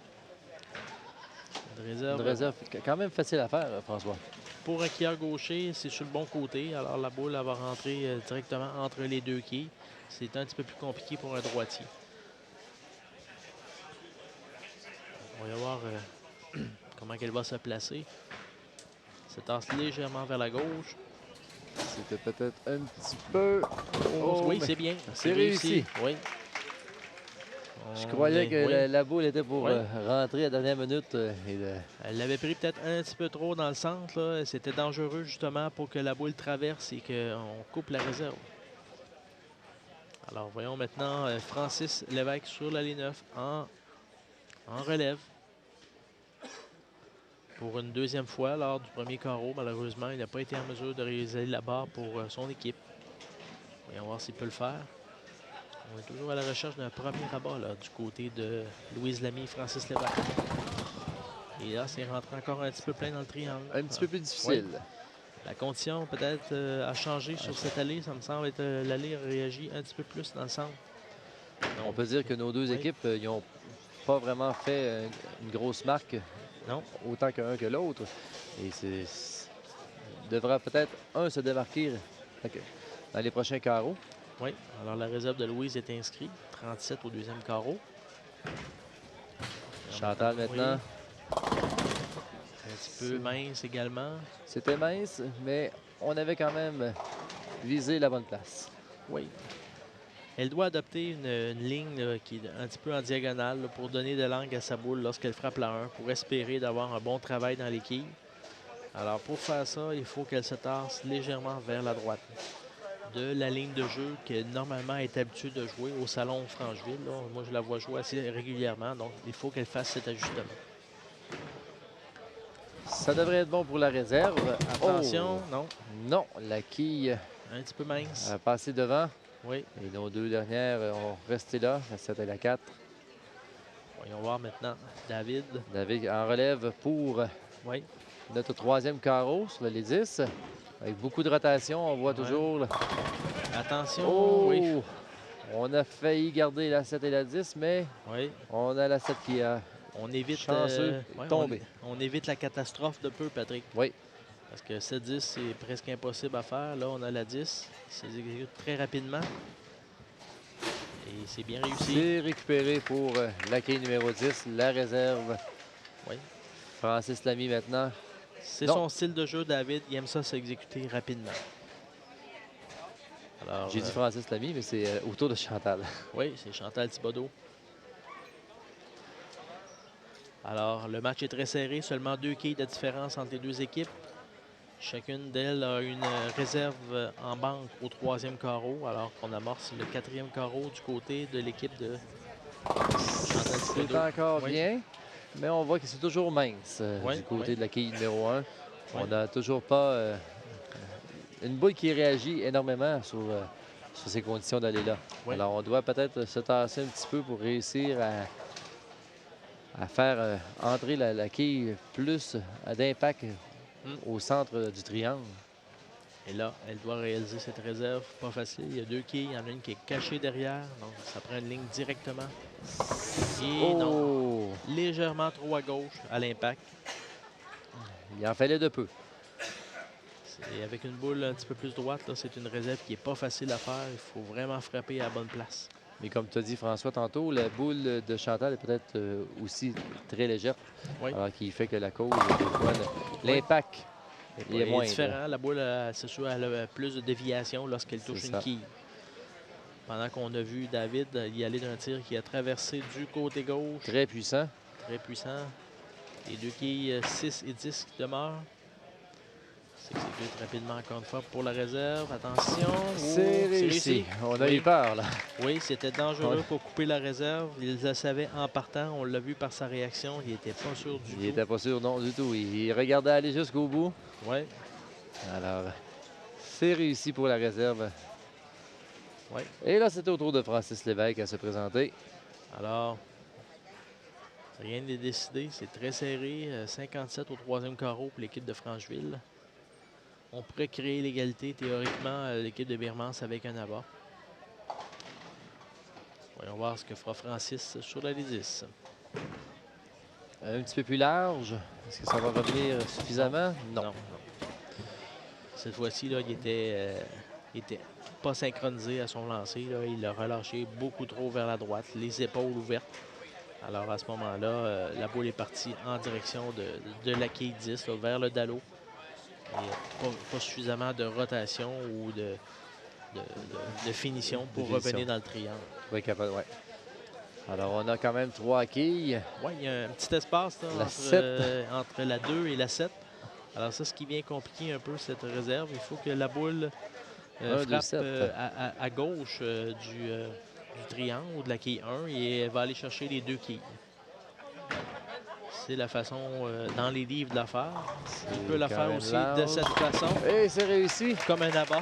Une réserve quand même facile à faire, François. Pour un quilleur gaucher, c'est sur le bon côté. Alors, la boule elle va rentrer directement entre les deux quilles. C'est un petit peu plus compliqué pour un droitier. On va y voir comment elle va se placer. Se tasse légèrement vers la gauche. C'était peut-être un petit peu... Oh, oui, c'est bien. C'est réussi. Oui. Je croyais que la boule était pour Oui. rentrer à la dernière minute. Elle l'avait pris peut-être un petit peu trop dans le centre. Là. C'était dangereux justement pour que la boule traverse et qu'on coupe la réserve. Alors voyons maintenant Francis Lévesque sur la ligne 9 en relève. Pour une deuxième fois lors du premier carreau. Malheureusement, il n'a pas été en mesure de réaliser la barre pour son équipe. Voyons voir s'il peut le faire. On est toujours à la recherche d'un premier rabat là, du côté de Louise Lamy et Francis Lévesque. Et là, c'est rentré encore un petit peu plein dans le triangle. Un petit peu plus difficile. Oui. La condition peut-être a changé sur cette allée. Ça me semble être l'allée a réagi un petit peu plus dans le centre. Donc, on peut dire que nos deux équipes n'ont pas vraiment fait une grosse marque. Non. Autant qu'un que l'autre. Et devra peut-être un se démarquer dans les prochains carreaux. Oui, alors la réserve de Louise est inscrite. 37 au deuxième carreau. Chantal maintenant. Un petit peu mince également. C'était mince, mais on avait quand même visé la bonne place. Oui. Elle doit adopter une ligne là, qui est un petit peu en diagonale là, pour donner de l'angle à sa boule lorsqu'elle frappe la 1, pour espérer d'avoir un bon travail dans les quilles. Alors pour faire ça, il faut qu'elle se tasse légèrement vers la droite de la ligne de jeu qu'elle normalement est habituée de jouer au salon Francheville. Là. Moi, je la vois jouer assez régulièrement, donc il faut qu'elle fasse cet ajustement. Ça devrait être bon pour la réserve. Attention, oh. non. Non, la quille un petit peu mince. A passé devant. Oui. Et nos deux dernières ont resté là, la 7 et la 4. Voyons voir maintenant David. David en relève pour notre troisième carreau sur le 10. Avec beaucoup de rotation, on voit toujours... Attention, oui. On a failli garder la 7 et la 10, mais on a la 7 qui a on évite, chanceux tomber. On évite la catastrophe de peu, Patrick. Oui. Parce que 7-10, c'est presque impossible à faire. Là, on a la 10. Ça s'exécute très rapidement. Et c'est bien réussi. C'est récupéré pour la quille numéro 10, la réserve. Oui. Francis Lamy maintenant. C'est son style de jeu, David. Il aime ça s'exécuter rapidement. J'ai dit Francis Lamy, mais c'est autour de Chantal. Oui, c'est Chantal Thibodeau. Alors, le match est très serré. Seulement 2 quilles de différence entre les deux équipes. Chacune d'elles a une réserve en banque au troisième carreau, alors qu'on amorce le quatrième carreau du côté de l'équipe de Chantal Thibodeau. C'est encore bien, mais on voit que c'est toujours mince du côté de la quille numéro 1. On n'a toujours pas une boule qui réagit énormément sur ces conditions d'aller là. Alors, on doit peut-être se tasser un petit peu pour réussir à faire entrer la quille plus d'impact au centre du triangle. Et là, elle doit réaliser cette réserve. Pas facile. Il y a 2 quilles. Il y en a une qui est cachée derrière. Donc, ça prend une ligne directement. Et non. Légèrement trop à gauche à l'impact. Il en fallait de peu. Et avec une boule un petit peu plus droite, c'est une réserve qui n'est pas facile à faire. Il faut vraiment frapper à la bonne place. Mais comme tu as dit, François, tantôt, la boule de Chantal est peut-être aussi très légère. Oui. Alors qui fait que la cause, des fois, l'impact est moins différent. La boule, c'est sûr, elle a plus de déviation lorsqu'elle touche une quille. Pendant qu'on a vu David y aller d'un tir qui a traversé du côté gauche. Très puissant. Très puissant. Les 2 quilles 6 et 10 qui demeurent. S'exécute rapidement encore une fois pour la réserve. Attention. C'est réussi. On a eu peur, là. Oui, c'était dangereux pour couper la réserve. Il le savait en partant. On l'a vu par sa réaction. Il n'était pas sûr du tout. Il n'était pas sûr, non, du tout. Il regardait aller jusqu'au bout. Oui. Alors, c'est réussi pour la réserve. Oui. Et là, c'était au tour de Francis Lévesque à se présenter. Alors, rien n'est décidé. C'est très serré. 57 au 3e carreau pour l'équipe de Francheville. On pourrait créer l'égalité, théoriquement, l'équipe de Birmans avec un abat. Voyons voir ce que fera Francis sur la 10. Un petit peu plus large. Est-ce que ça va revenir suffisamment? Non. Non. Cette fois-ci, il était pas synchronisé à son lancer. Là. Il l'a relâché beaucoup trop vers la droite, les épaules ouvertes. Alors, à ce moment-là, la boule est partie en direction de la quille 10, là, vers le dallo. Il n'y a pas suffisamment de rotation ou de finition pour revenir dans le triangle. Oui, capable, oui. Alors, on a quand même 3 quilles. Oui, il y a un petit espace là, entre la 2 et la 7. Alors ça, ce qui vient compliquer un peu cette réserve, il faut que la boule frappe à gauche du triangle ou de la quille 1 et elle va aller chercher les 2 quilles. C'est la façon dans les livres de la faire. On peut la faire aussi de cette façon. Et c'est réussi. Comme un abat.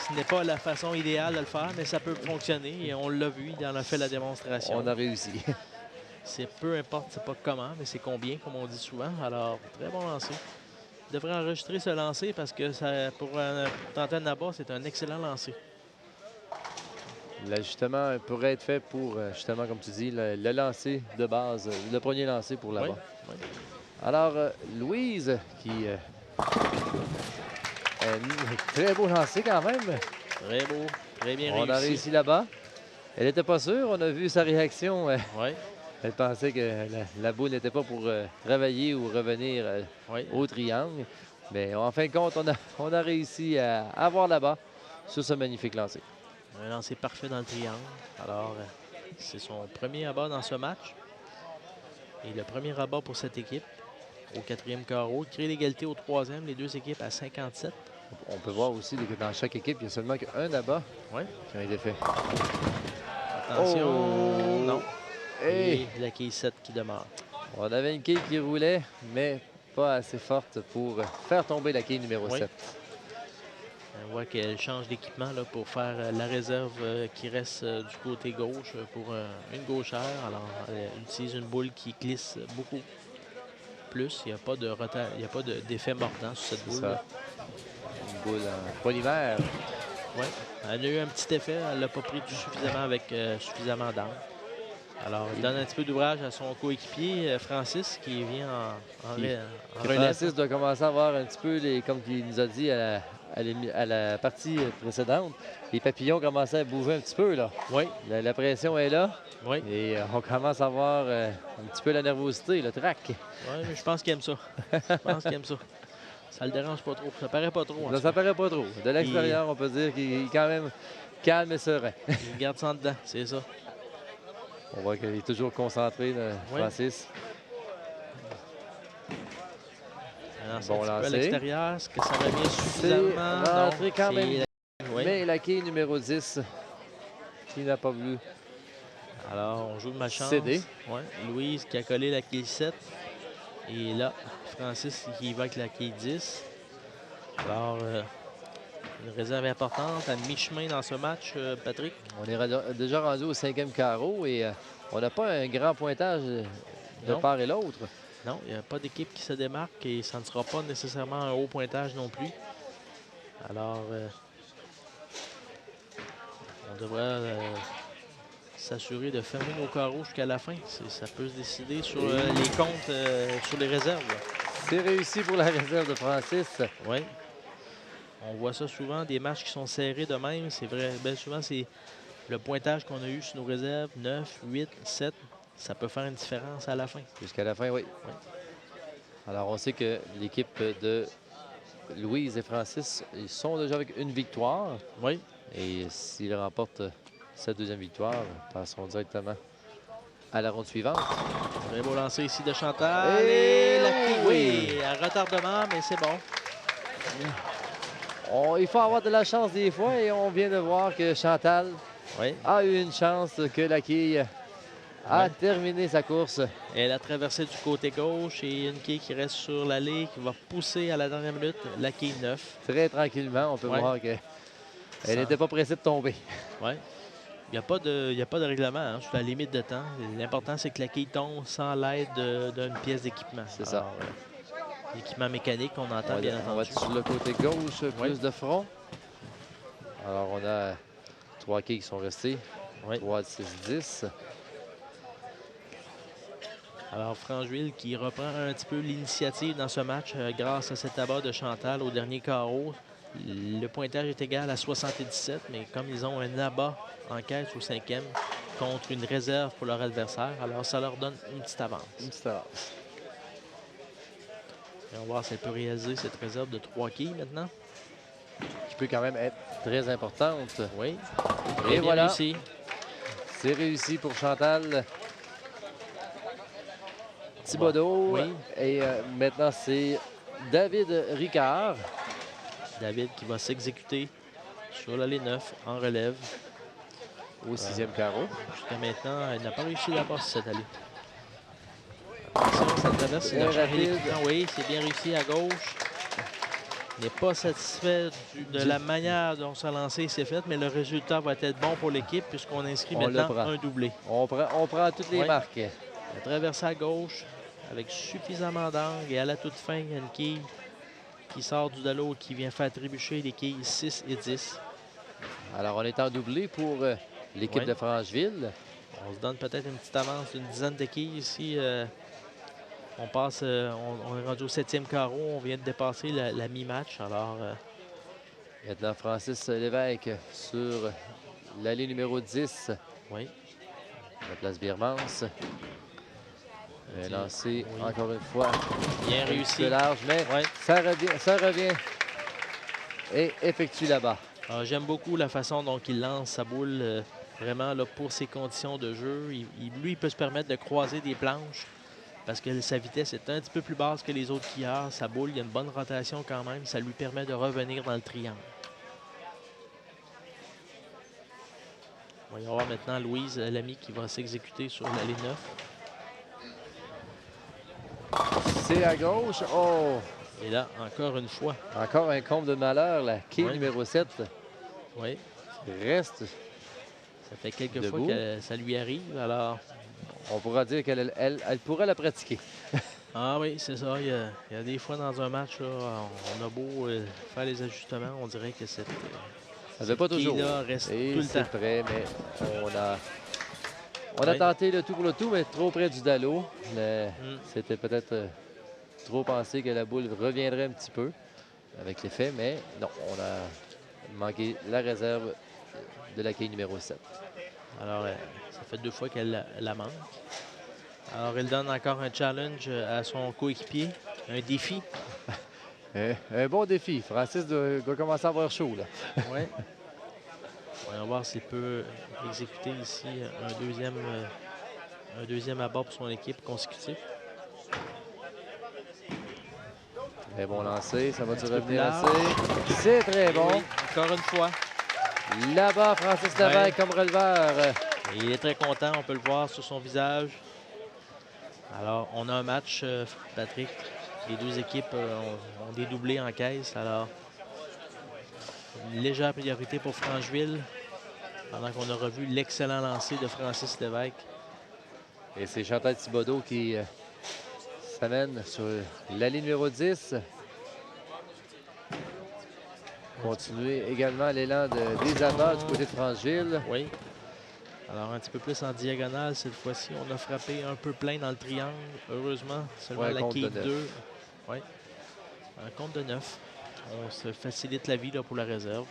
Ce n'est pas la façon idéale de le faire, mais ça peut fonctionner. Et on l'a vu, il en a fait la démonstration. On a réussi. C'est peu importe, c'est pas comment, mais c'est combien, comme on dit souvent. Alors, très bon lancer. Il devrait enregistrer ce lancer parce que ça, pour tenter un abat, c'est un excellent lancer. L'ajustement pourrait être fait pour, justement, comme tu dis, le lancer de base, le premier lancer pour là-bas. Oui. Alors, Louise, qui... très beau lancer quand même. Très beau, très bien réussi. On a réussi là-bas. Elle n'était pas sûre, on a vu sa réaction. Oui. Elle pensait que la boule n'était pas pour travailler ou revenir au triangle. Mais en fin de compte, on a réussi à avoir là-bas sur ce magnifique lancer. Un lancer parfait dans le triangle. Alors, c'est son premier abat dans ce match. Et le premier abat pour cette équipe au 4e carreau. Crée l'égalité au 3e, les 2 équipes à 57. On peut voir aussi que dans chaque équipe, il y a seulement qu'un abat qui a été fait. Attention, non. Et la quille 7 qui demeure. On avait une quille qui roulait, mais pas assez forte pour faire tomber la quille numéro 7. On voit qu'elle change d'équipement pour faire la réserve qui reste du côté gauche pour une gauchère. Alors, elle utilise une boule qui glisse beaucoup plus. Il n'y a pas de d'effet mordant sur cette boule. Une boule en polymère. Oui, elle a eu un petit effet. Elle l'a pas pris suffisamment avec suffisamment d'angle. Alors, il donne un petit peu d'ouvrage à son coéquipier, Francis, qui vient en relève. Francis doit commencer à voir un petit peu, comme il nous a dit à la partie précédente, les papillons commençaient à bouger un petit peu, là. Oui. La pression est là. Oui. Et on commence à voir un petit peu la nervosité, le trac. Oui, mais je pense qu'il aime ça. Je pense qu'il aime ça. Ça le dérange pas trop. Ça paraît pas trop. Non, ça paraît pas trop. De l'extérieur, on peut dire qu'il est quand même calme et serein. Il garde ça en dedans, c'est ça. On voit qu'il est toujours concentré, Francis. Bon lancer. À l'extérieur, est-ce que ça va bien suffisamment? C'est rentré quand même. Mais la quille numéro 10, qui n'a pas voulu. Alors, on joue de malchance. Céder. Ouais. Louise qui a collé la quille 7. Et là, Francis qui va avec la quille 10. Alors, une réserve importante à mi-chemin dans ce match, Patrick. On est déjà rendu au 5e carreau et on n'a pas un grand pointage de part et l'autre. Non, il n'y a pas d'équipe qui se démarque et ça ne sera pas nécessairement un haut pointage non plus. Alors, on devrait s'assurer de fermer nos carreaux jusqu'à la fin. Ça peut se décider sur les comptes, sur les réserves. C'est réussi pour la réserve de Francis. Oui. On voit ça souvent, des matchs qui sont serrés de même. C'est vrai, bien souvent, c'est le pointage qu'on a eu sur nos réserves, 9, 8, 7. Ça peut faire une différence à la fin. Jusqu'à la fin, oui. Alors, on sait que l'équipe de Louise et Francis, ils sont déjà avec une victoire. Oui. Et s'ils remportent cette deuxième victoire, ils passeront directement à la ronde suivante. Très beau lancer ici de Chantal. Et la oui! oui, un retardement, mais c'est bon. Il faut avoir de la chance des fois et on vient de voir que Chantal a eu une chance que la quille a terminé sa course. Elle a traversé du côté gauche et une quille qui reste sur l'allée qui va pousser à la dernière minute la quille 9. Très tranquillement, on peut voir qu'elle n'était pas pressée de tomber. Oui. Il n'y a pas de règlement sur la limite de temps. L'important, c'est que la quille tombe sans l'aide d'une pièce d'équipement. C'est ça. L'équipement mécanique, on entend bien entendu. On va être sur le côté gauche, plus de front. Alors, on a 3 quilles qui sont restés. 3, 6, 10. Alors, Francheville qui reprend un petit peu l'initiative dans ce match grâce à cet abat de Chantal au dernier carreau. Le pointage est égal à 77, mais comme ils ont un abat en caisse au 5e contre une réserve pour leur adversaire, alors ça leur donne une petite avance. Une petite avance. Et on va voir si elle peut réaliser cette réserve de 3 quilles maintenant. Qui peut quand même être très importante. Oui. Et voilà. Réussi. C'est réussi pour Chantal Thibodeau. Oui. Et maintenant, c'est David Ricard. David qui va s'exécuter sur l'allée 9 en relève. Au 6e carreau. Jusqu'à maintenant, elle n'a pas réussi la passe cette allée. Attention, ça traverse. Il a changé l'équipement. Oui, c'est bien réussi à gauche. Il n'est pas satisfait de la manière dont ça lancé s'est fait, mais le résultat va être bon pour l'équipe puisqu'on inscrit maintenant un doublé. On prend toutes les marques. Elle a traversé à gauche avec suffisamment d'angle et à la toute fin, il y a une quille qui sort du dallo et qui vient faire trébucher les quilles 6 et 10. Alors, on est en doublé pour l'équipe de Francheville. On se donne peut-être une petite avance d'une dizaine de quilles ici. On passe, on est rendu au 7e carreau. On vient de dépasser la mi-match. Alors, maintenant, Francis Lévesque sur l'allée numéro 10. Oui. La place Birmance. Lancé encore une fois. Bien réussi. Large, mais ça revient et effectue là-bas. J'aime beaucoup la façon dont il lance sa boule. Vraiment, là, pour ses conditions de jeu, lui, il peut se permettre de croiser des planches parce que sa vitesse est un petit peu plus basse que les autres quilleurs. Sa boule, il y a une bonne rotation quand même. Ça lui permet de revenir dans le triangle. On va y avoir maintenant Louise Lamy qui va s'exécuter sur l'allée 9. C'est à gauche. Oh! Et là, encore une fois. Encore un comble de malheur, la quille numéro 7. Oui. Reste. Ça fait quelques fois que ça lui arrive. Alors, on pourra dire qu'elle pourrait la pratiquer. Ah oui, c'est ça. Il y a des fois dans un match, là, on a beau faire les ajustements, on dirait que cette ça ne fait pas toujours. Reste tout le temps. Prêt, mais on a tenté le tout pour le tout, mais trop près du dallo. C'était peut-être trop pensé que la boule reviendrait un petit peu avec l'effet, mais non, on a manqué la réserve de la quille numéro 7. Alors, ça fait 2 fois qu'elle la manque. Alors, elle donne encore un challenge à son coéquipier, un défi. Un bon défi. Francis doit commencer à avoir chaud, là. Oui. On va voir s'il peut exécuter ici un deuxième abat pour son équipe consécutif. Très bon lancer. Ça va-tu revenir assez? C'est très bon. Oui, encore une fois. Là-bas, Francis Lévesque comme releveur. Il est très content, on peut le voir sur son visage. Alors, on a un match, Patrick. Les deux équipes ont des doublés en caisse. Alors, une légère priorité pour Francheville, pendant qu'on a revu l'excellent lancer de Francis Lévesque. Et c'est Chantal Thibodeau qui ramène sur la ligne numéro 10. Continuer également l'élan des abords du côté de Francheville. Oui. Alors, un petit peu plus en diagonale cette fois-ci. On a frappé un peu plein dans le triangle. Heureusement, seulement Ouais, la compte quai de 2. Oui. Un compte de 9. On se facilite la vie là, pour la réserve.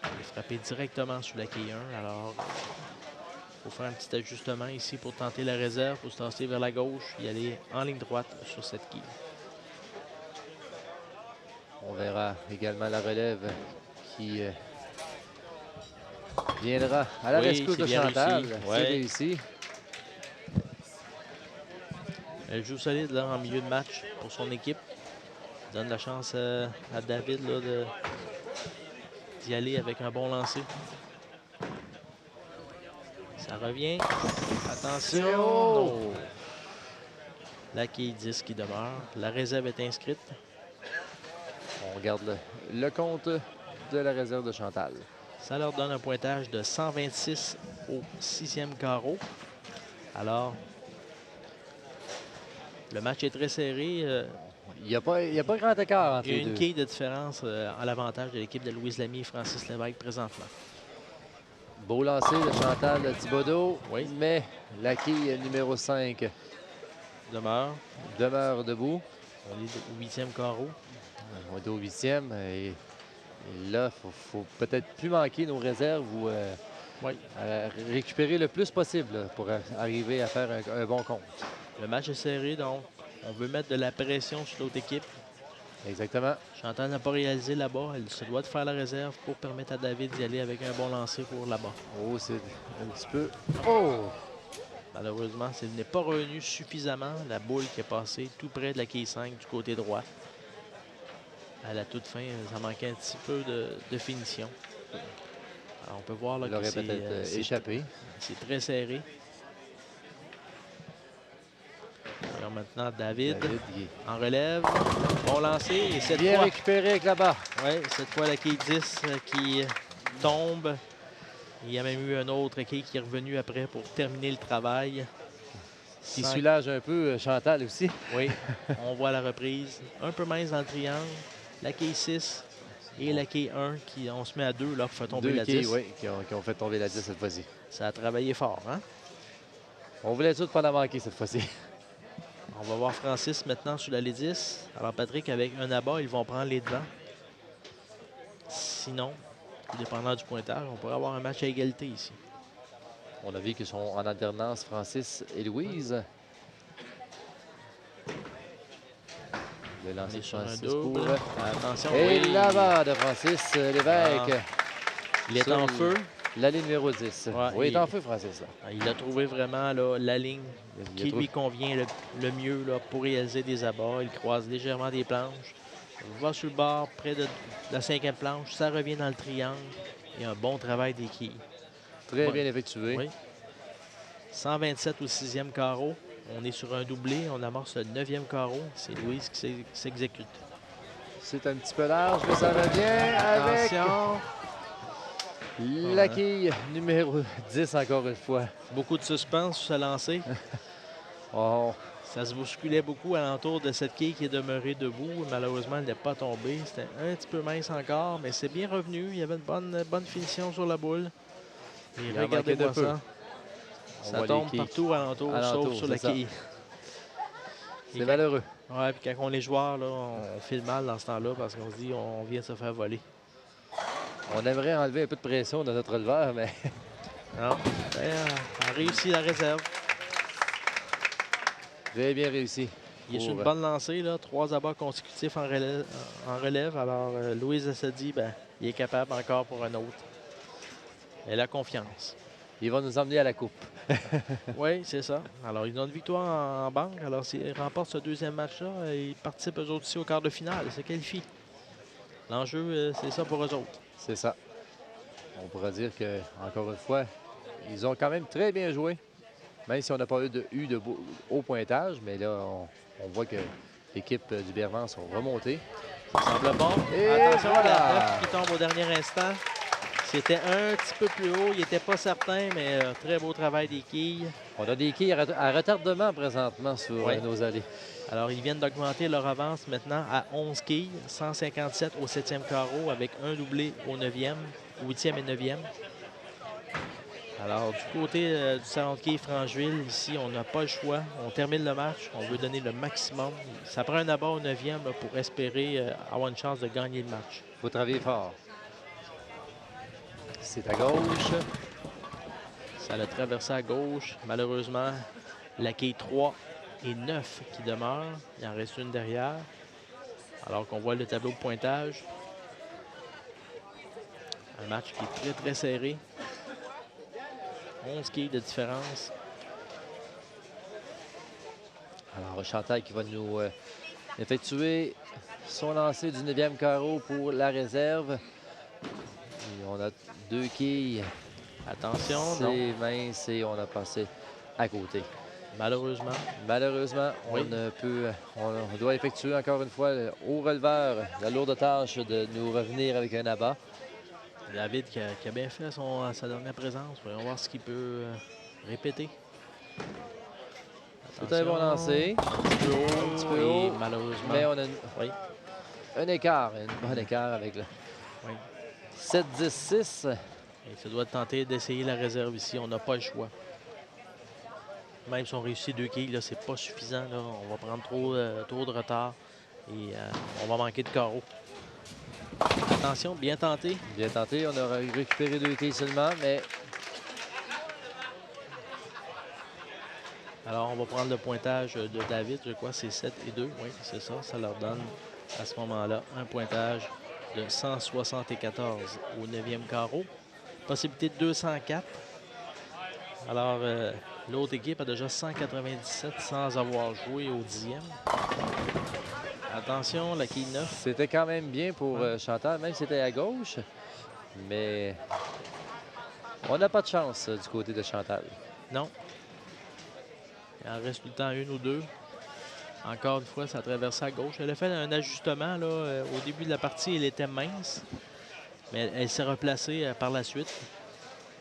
On est frappé directement sur la quai 1. Alors, il faut faire un petit ajustement ici pour tenter la réserve. Il faut se tasser vers la gauche et aller en ligne droite sur cette quai. On verra également la relève qui viendra à la rescousse de Chantal. C'est réussi. Elle joue solide là, en milieu de match pour son équipe. Donne la chance à David d'y aller avec un bon lancer. Ça revient. Attention. Non. La quai 10 qui demeure. La réserve est inscrite. On regarde le compte de la réserve de Chantal. Ça leur donne un pointage de 126 au 6e carreau. Alors, le match est très serré. Il n'y a pas grand écart entre il y a les une deux. quille de différence à l'avantage de l'équipe de Louise Lamy et Francis Lévesque présentement. Beau lancer de Chantal Thibodeau, Oui. mais la quille numéro 5 demeure debout. On est au 8e carreau. On est au 8e et là, il faut peut-être plus manquer nos réserves ou récupérer le plus possible là, pour arriver à faire un bon compte. Le match est serré, donc on veut mettre de la pression sur l'autre équipe. Exactement. Chantal n'a pas réalisé là-bas. Elle se doit de faire la réserve pour permettre à David d'y aller avec un bon lancer pour là-bas. Oh, c'est un petit peu... Oh! Malheureusement, ce n'est pas revenu suffisamment. La boule qui est passée tout près de la quai 5 du côté droit. À la toute fin, ça manquait un petit peu de finition. Alors, on peut voir là, que c'est échappé. C'est très serré. Alors maintenant, David en relève. Bon lancer. Et cette bien fois, récupéré avec là-bas. Oui, cette fois, la quai 10 qui tombe. Il y a même eu un autre quai qui est revenu après pour terminer le travail. Qui soulage un peu Chantal aussi. Oui, on voit la reprise. Un peu mince dans le triangle. La quai 6 et la quai 1 qui on se met à 2 là pour faire tomber la 10. Oui, qui ont fait tomber la 10 cette fois-ci. Ça a travaillé fort, hein? On voulait tout pas la manquer cette fois-ci. On va voir Francis maintenant sur la ligne 10. Alors Patrick, avec un abat, ils vont prendre les devants. Sinon, tout dépendant du pointage, on pourrait avoir un match à égalité ici. On a vu qu'ils sont en alternance, Francis et Louise. Le lancer de Francis pour... Attention. Et oui. là-bas de Francis Lévesque. Il est en feu. La ligne numéro 10. Ouais, oui, il est en feu, Francis. Là. Il a trouvé vraiment là, la ligne qui lui convient le mieux là, pour réaliser des abords. Il croise légèrement des planches. Il va sur le bord, près de la 5e planche. Ça revient dans le triangle. Il y a un bon travail des quilles. Très bien effectué. Oui. 127 au 6e carreau. On est sur un doublé. On amorce le 9e carreau. C'est Louise qui s'exécute. C'est un petit peu large, mais ça revient avec... Attention. La quille numéro 10 encore une fois. Beaucoup de suspense sur ce lancer. Oh. Ça se bousculait beaucoup alentour de cette quille qui est demeurée debout. Malheureusement, elle n'est pas tombée. C'était un petit peu mince encore, mais c'est bien revenu. Il y avait une bonne finition sur la boule. Et regardez-moi ça. Ça tombe partout alentour sauf sur la quille. C'est malheureux. Oui, puis quand on est joueur, là, on file mal dans ce temps-là parce qu'on se dit on vient de se faire voler. On aimerait enlever un peu de pression de notre releveur, mais... Non, on a réussi la réserve. Très bien réussi. Il est sur une bonne lancée, là, 3 abats consécutifs en relève. Alors, Louise se dit, il est capable encore pour un autre. Elle a confiance. Il va nous emmener à la coupe. Oui, c'est ça. Alors, ils ont une victoire en banque. Alors, s'ils remportent ce deuxième match-là, ils participent eux autres aussi au quart de finale. Ils se qualifient. L'enjeu, c'est ça pour eux autres. C'est ça. On pourra dire que, encore une fois, ils ont quand même très bien joué. Même si on n'a pas eu de haut pointage, mais là, on voit que l'équipe du Bermond sont remontées. Ça semble bon. Et attention, voilà. la 9 qui tombe au dernier instant. C'était un petit peu plus haut. Il n'était pas certain, mais très beau travail des quilles. On a des quilles à retardement présentement sur nos allées. Alors, ils viennent d'augmenter leur avance maintenant à 11 quilles, 157 au 7e carreau avec un doublé au 9e, 8e et 9e. Alors, du côté du salon de quilles Francheville, ici, on n'a pas le choix. On termine le match. On veut donner le maximum. Ça prend un abat au 9e là, pour espérer avoir une chance de gagner le match. Il faut travailler fort. C'est à gauche. Ça l'a traversé à gauche. Malheureusement, la quille 3 et 9 qui demeurent. Il en reste une derrière. Alors qu'on voit le tableau de pointage. Un match qui est très, très serré. 11 quilles de différence. Alors, Chantal qui va nous effectuer son lancer du 9e carreau pour la réserve. Et on a 2 quilles. Attention, c'est mince et on a passé à côté. Malheureusement. Malheureusement, oui. on doit effectuer encore une fois au releveur la lourde tâche de nous revenir avec un abat. David qui a bien fait sa dernière présence. Voyons voir ce qu'il peut répéter. C'est un bon lancer. Un petit peu haut. Malheureusement. Mais on a un écart, un bon écart avec le 7-10-6. Et ça doit tenter d'essayer la réserve ici. On n'a pas le choix. Même si on réussit 2 quilles, c'est pas suffisant. Là. On va prendre trop de retard et on va manquer de carreau. Attention, bien tenté. Bien tenté. On a récupéré 2 quilles seulement, mais... Alors, on va prendre le pointage de David. Je crois c'est 7 et 2. Oui, c'est ça. Ça leur donne à ce moment-là un pointage de 174 au 9e carreau. Possibilité de 204. Alors, l'autre équipe a déjà 197 sans avoir joué au 10e. Attention, la quille 9. C'était quand même bien pour Chantal, même si c'était à gauche. Mais on n'a pas de chance du côté de Chantal. Non. Il en reste tout le temps une ou deux. Encore une fois, ça a traversé à gauche. Elle a fait un ajustement. Là, au début de la partie, elle était mince. Mais elle s'est replacée par la suite.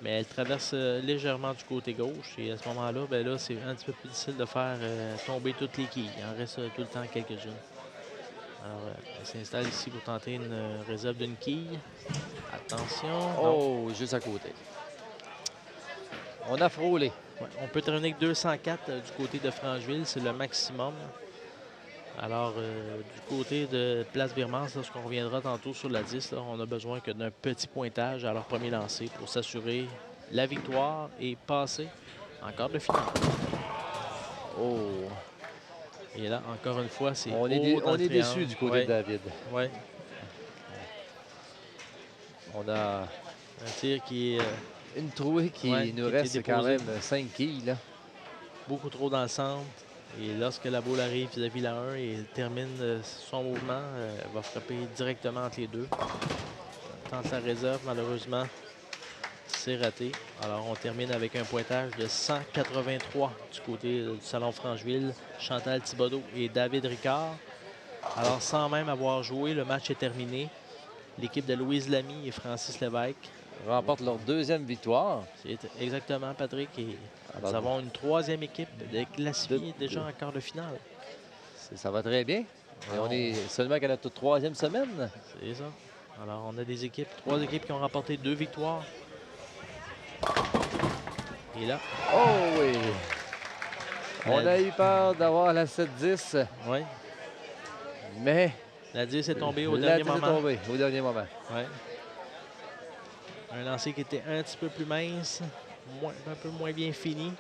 Mais elle traverse légèrement du côté gauche. Et à ce moment-là, ben là, c'est un petit peu plus difficile de faire tomber toutes les quilles. Il en reste tout le temps quelques-unes. Alors, elle s'installe ici pour tenter une réserve d'une quille. Attention. Oh, juste à côté. On a frôlé. Ouais, on peut terminer avec 204 du côté de Francheville. C'est le maximum. Alors, du côté de Place Birmance, lorsqu'on reviendra tantôt sur la 10, là, on a besoin que d'un petit pointage à leur premier lancer pour s'assurer la victoire et passer en quart de finale. Oh! Et là, encore une fois, c'est on est déçu du côté de David. Oui. On a un tir qui est... une trouée qui nous reste quand même 5 quilles. Là. Beaucoup trop dans le centre. Et lorsque la boule arrive vis-à-vis la 1 et termine son mouvement, elle va frapper directement entre les deux. Tente la réserve, malheureusement, c'est raté. Alors, on termine avec un pointage de 183 du côté du Salon Francheville. Chantal Thibodeau et David Ricard. Alors, sans même avoir joué, le match est terminé. L'équipe de Louise Lamy et Francis Lévesque remportent leur 2e victoire. C'est exactement, Patrick. Et nous avons une 3e équipe classifiée déjà en quart de finale. Ça va très bien. Et on est seulement qu'à notre 3e semaine. C'est ça. Alors, on a des équipes, 3 équipes qui ont remporté 2 victoires. Et là... Oh oui! On a eu peur d'avoir la 7-10. Oui. Mais... la 10 est tombée au dernier moment. Au dernier moment. Oui. Un lancer qui était un petit peu plus mince, un peu moins bien fini.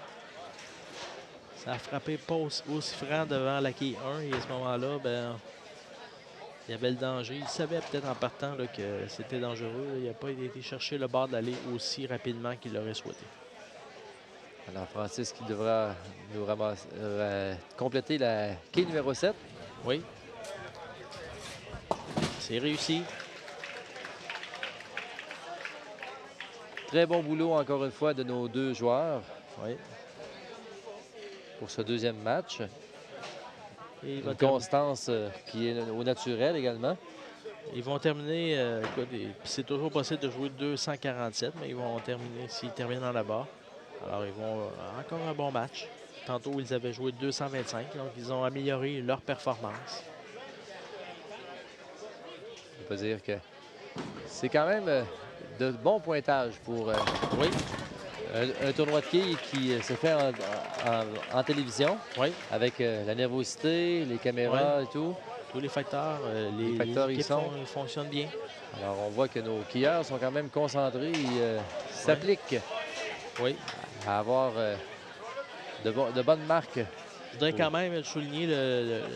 Ça a frappé pas aussi franc devant la quille 1. Et à ce moment-là, ben, il y avait le danger. Il savait peut-être en partant là, que c'était dangereux. Il n'a pas été chercher le bord d'aller aussi rapidement qu'il l'aurait souhaité. Alors, Francis qui devra nous ramasser, compléter la quille numéro 7. Oui. C'est réussi. Très bon boulot, encore une fois, de nos 2 joueurs. Oui. Pour ce 2e match. Et une constance qui est au naturel également. Ils vont terminer, écoute, c'est toujours possible de jouer 247, mais ils vont terminer, s'ils terminent dans la barre. Alors, ils vont encore un bon match. Tantôt, ils avaient joué 225, donc ils ont amélioré leur performance. On peut dire que c'est quand même de bons pointages pour Oui, un tournoi de quilles qui se fait en télévision, oui. avec la nervosité, les caméras et tout. Tous les facteurs, Les facteurs, équipes ils sont. fonctionnent bien. Alors, on voit que nos quilleurs sont quand même concentrés et s'appliquent Oui. à avoir de bonnes marques. Je voudrais quand même souligner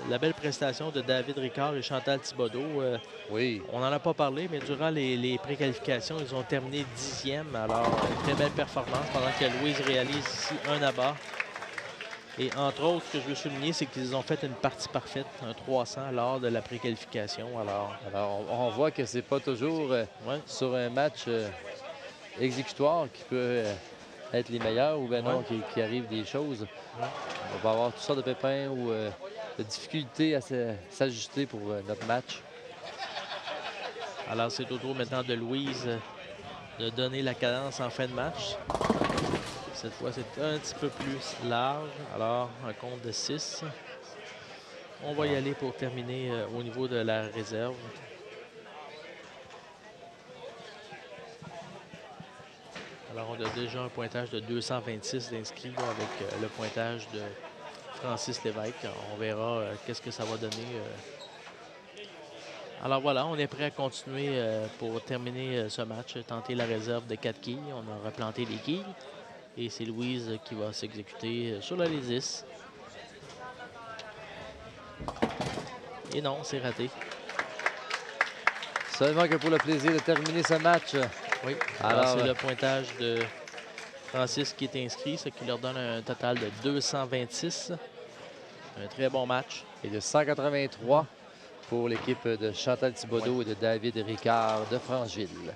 la belle prestation de David Ricard et Chantal Thibodeau. Oui. On n'en a pas parlé, mais durant les préqualifications, ils ont terminé 10e. Alors, une très belle performance pendant que Louise réalise ici un abat. Et entre autres, ce que je veux souligner, c'est qu'ils ont fait une partie parfaite, un 300 lors de la préqualification. Alors, On voit que c'est pas toujours sur un match exécutoire qui peut être les meilleurs ou bien non, qui arrive des choses. On va avoir toutes sortes de pépins ou de difficultés à s'ajuster pour notre match. alors c'est au tour maintenant de Louise de donner la cadence en fin de match. Cette fois, c'est un petit peu plus large. Alors, un compte de 6. On va y aller pour terminer au niveau de la réserve. Alors, on a déjà un pointage de 226 d'inscrits avec le pointage de Francis Lévesque. On verra qu'est-ce que ça va donner. Alors voilà, on est prêt à continuer pour terminer ce match, tenter la réserve de 4 quilles. On a replanté les quilles. Et c'est Louise qui va s'exécuter sur la ligne 10. Et non, c'est raté. Seulement que pour le plaisir de terminer ce match. Oui, alors c'est le pointage de Francis qui est inscrit, ce qui leur donne un total de 226. Un très bon match. Et de 183 pour l'équipe de Chantal Thibodeau et de David Ricard de Francheville.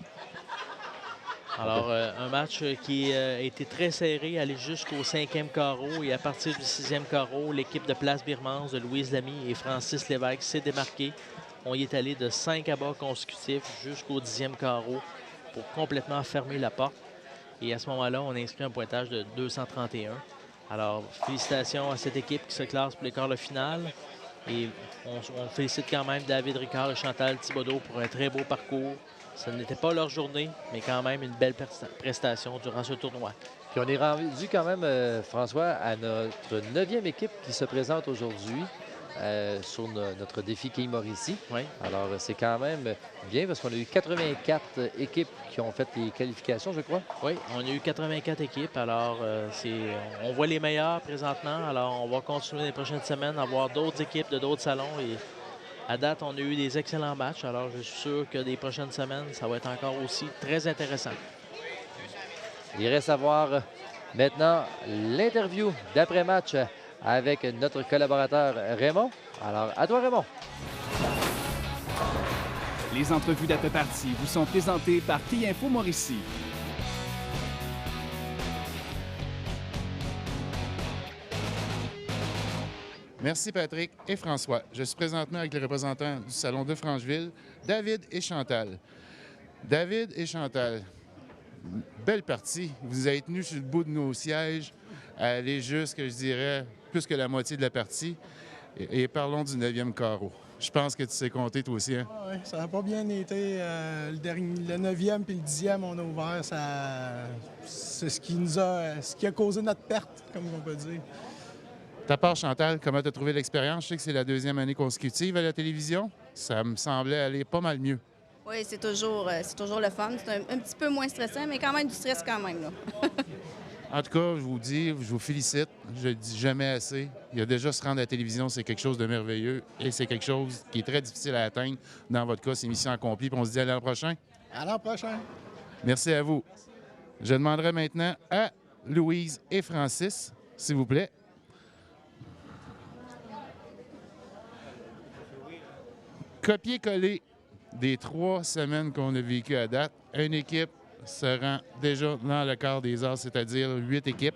Alors, un match qui a été très serré, allé jusqu'au 5e carreau. Et à partir du 6e carreau, l'équipe de Place Birmance de Louise Lamy et Francis Lévesque s'est démarquée. On y est allé de 5 abats consécutifs jusqu'au 10e carreau pour complètement fermer la porte. Et à ce moment-là, on a inscrit un pointage de 231. Alors, félicitations à cette équipe qui se classe pour les quarts de finale. Et on félicite quand même David Ricard et Chantal Thibodeau pour un très beau parcours. Ce n'était pas leur journée, mais quand même une belle prestation durant ce tournoi. Puis on est rendu quand même, François, à notre 9e équipe qui se présente aujourd'hui sur notre défi Quilles Mauricie. Oui. Alors, c'est quand même bien parce qu'on a eu 84 équipes qui ont fait les qualifications, je crois. Oui, on a eu 84 équipes. Alors, on voit les meilleurs présentement. Alors, on va continuer les prochaines semaines à voir d'autres équipes de d'autres salons. Et à date, on a eu des excellents matchs. Alors, je suis sûr que des prochaines semaines, ça va être encore aussi très intéressant. Il reste à voir maintenant l'interview d'après-match avec notre collaborateur Raymond. Alors, à toi, Raymond. Les entrevues d'après-partie vous sont présentées par Quilles Info Mauricie. Merci Patrick et François. Je suis présentement avec les représentants du Salon de Francheville, David et Chantal. David et Chantal, belle partie. Vous avez tenu sur le bout de nos sièges à aller jusque, je dirais, plus que la moitié de la partie. Et parlons du 9e carreau. Je pense que tu sais compter toi aussi, hein? Oui, ça n'a pas bien été. Le 9e puis le 10e, on a ouvert. C'est ce qui a causé notre perte, comme on peut dire. Ta part, Chantal, comment tu as trouvé l'expérience? Je sais que c'est la 2e année consécutive à la télévision. Ça me semblait aller pas mal mieux. Oui, c'est toujours le fun. C'est un petit peu moins stressant, mais quand même du stress quand même, là. En tout cas, je vous dis, je vous félicite. Je ne le dis jamais assez. Il y a déjà se rendre à la télévision, c'est quelque chose de merveilleux et c'est quelque chose qui est très difficile à atteindre. Dans votre cas, c'est mission accomplie. Puis on se dit à l'an prochain. À l'an prochain. Merci à vous. Je demanderai maintenant à Louise et Francis, s'il vous plaît. Copier-coller des 3 semaines qu'on a vécues à date. Une équipe se rend déjà dans le quart des heures, c'est-à-dire 8 équipes.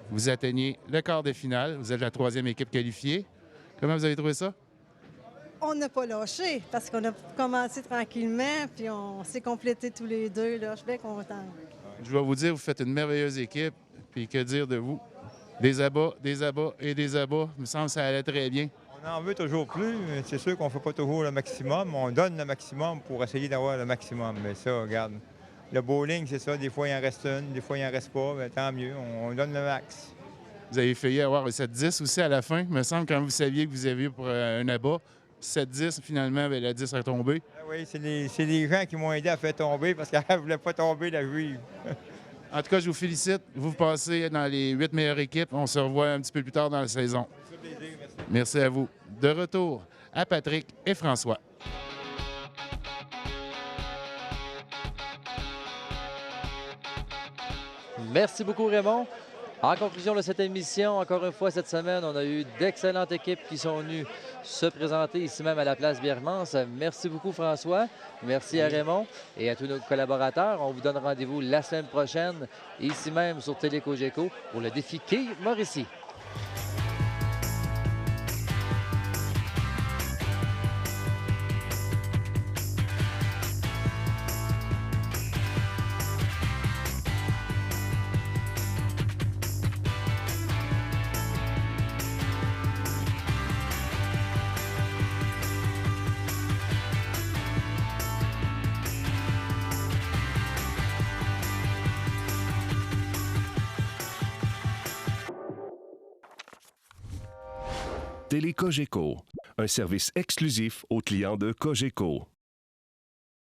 Vous atteignez le quart de finale. Vous êtes la 3e équipe qualifiée. Comment vous avez trouvé ça? on n'a pas lâché parce qu'on a commencé tranquillement, puis on s'est complétés tous les deux. Là. Je suis bien contente. Je vais vous dire, vous faites une merveilleuse équipe. Puis que dire de vous? Des abats et des abats. Il me semble que ça allait très bien. On en veut toujours plus. C'est sûr qu'on ne fait pas toujours le maximum. On donne le maximum pour essayer d'avoir le maximum. Mais ça, regarde, le bowling, c'est ça. Des fois, il en reste une, des fois, il n'en reste pas. Mais tant mieux, on donne le max. Vous avez failli avoir un 7-10 aussi à la fin. Il me semble quand vous saviez que vous aviez pour un abat. 7-10, finalement, bien, la 10 a tombé. Ah oui, c'est les gens qui m'ont aidé à faire tomber parce qu'elle ne voulait pas tomber, la juive. En tout cas, je vous félicite. Vous passez dans les 8 meilleures équipes. On se revoit un petit peu plus tard dans la saison. Merci à vous. De retour à Patrick et François. Merci beaucoup, Raymond. En conclusion de cette émission, encore une fois, cette semaine, on a eu d'excellentes équipes qui sont venues se présenter ici même à la place Biermans. Merci beaucoup, François. Merci à Raymond et à tous nos collaborateurs. On vous donne rendez-vous la semaine prochaine, ici même sur Télé Cogeco, pour le défi Quilles Mauricie. Télé Cogeco, un service exclusif aux clients de Cogeco.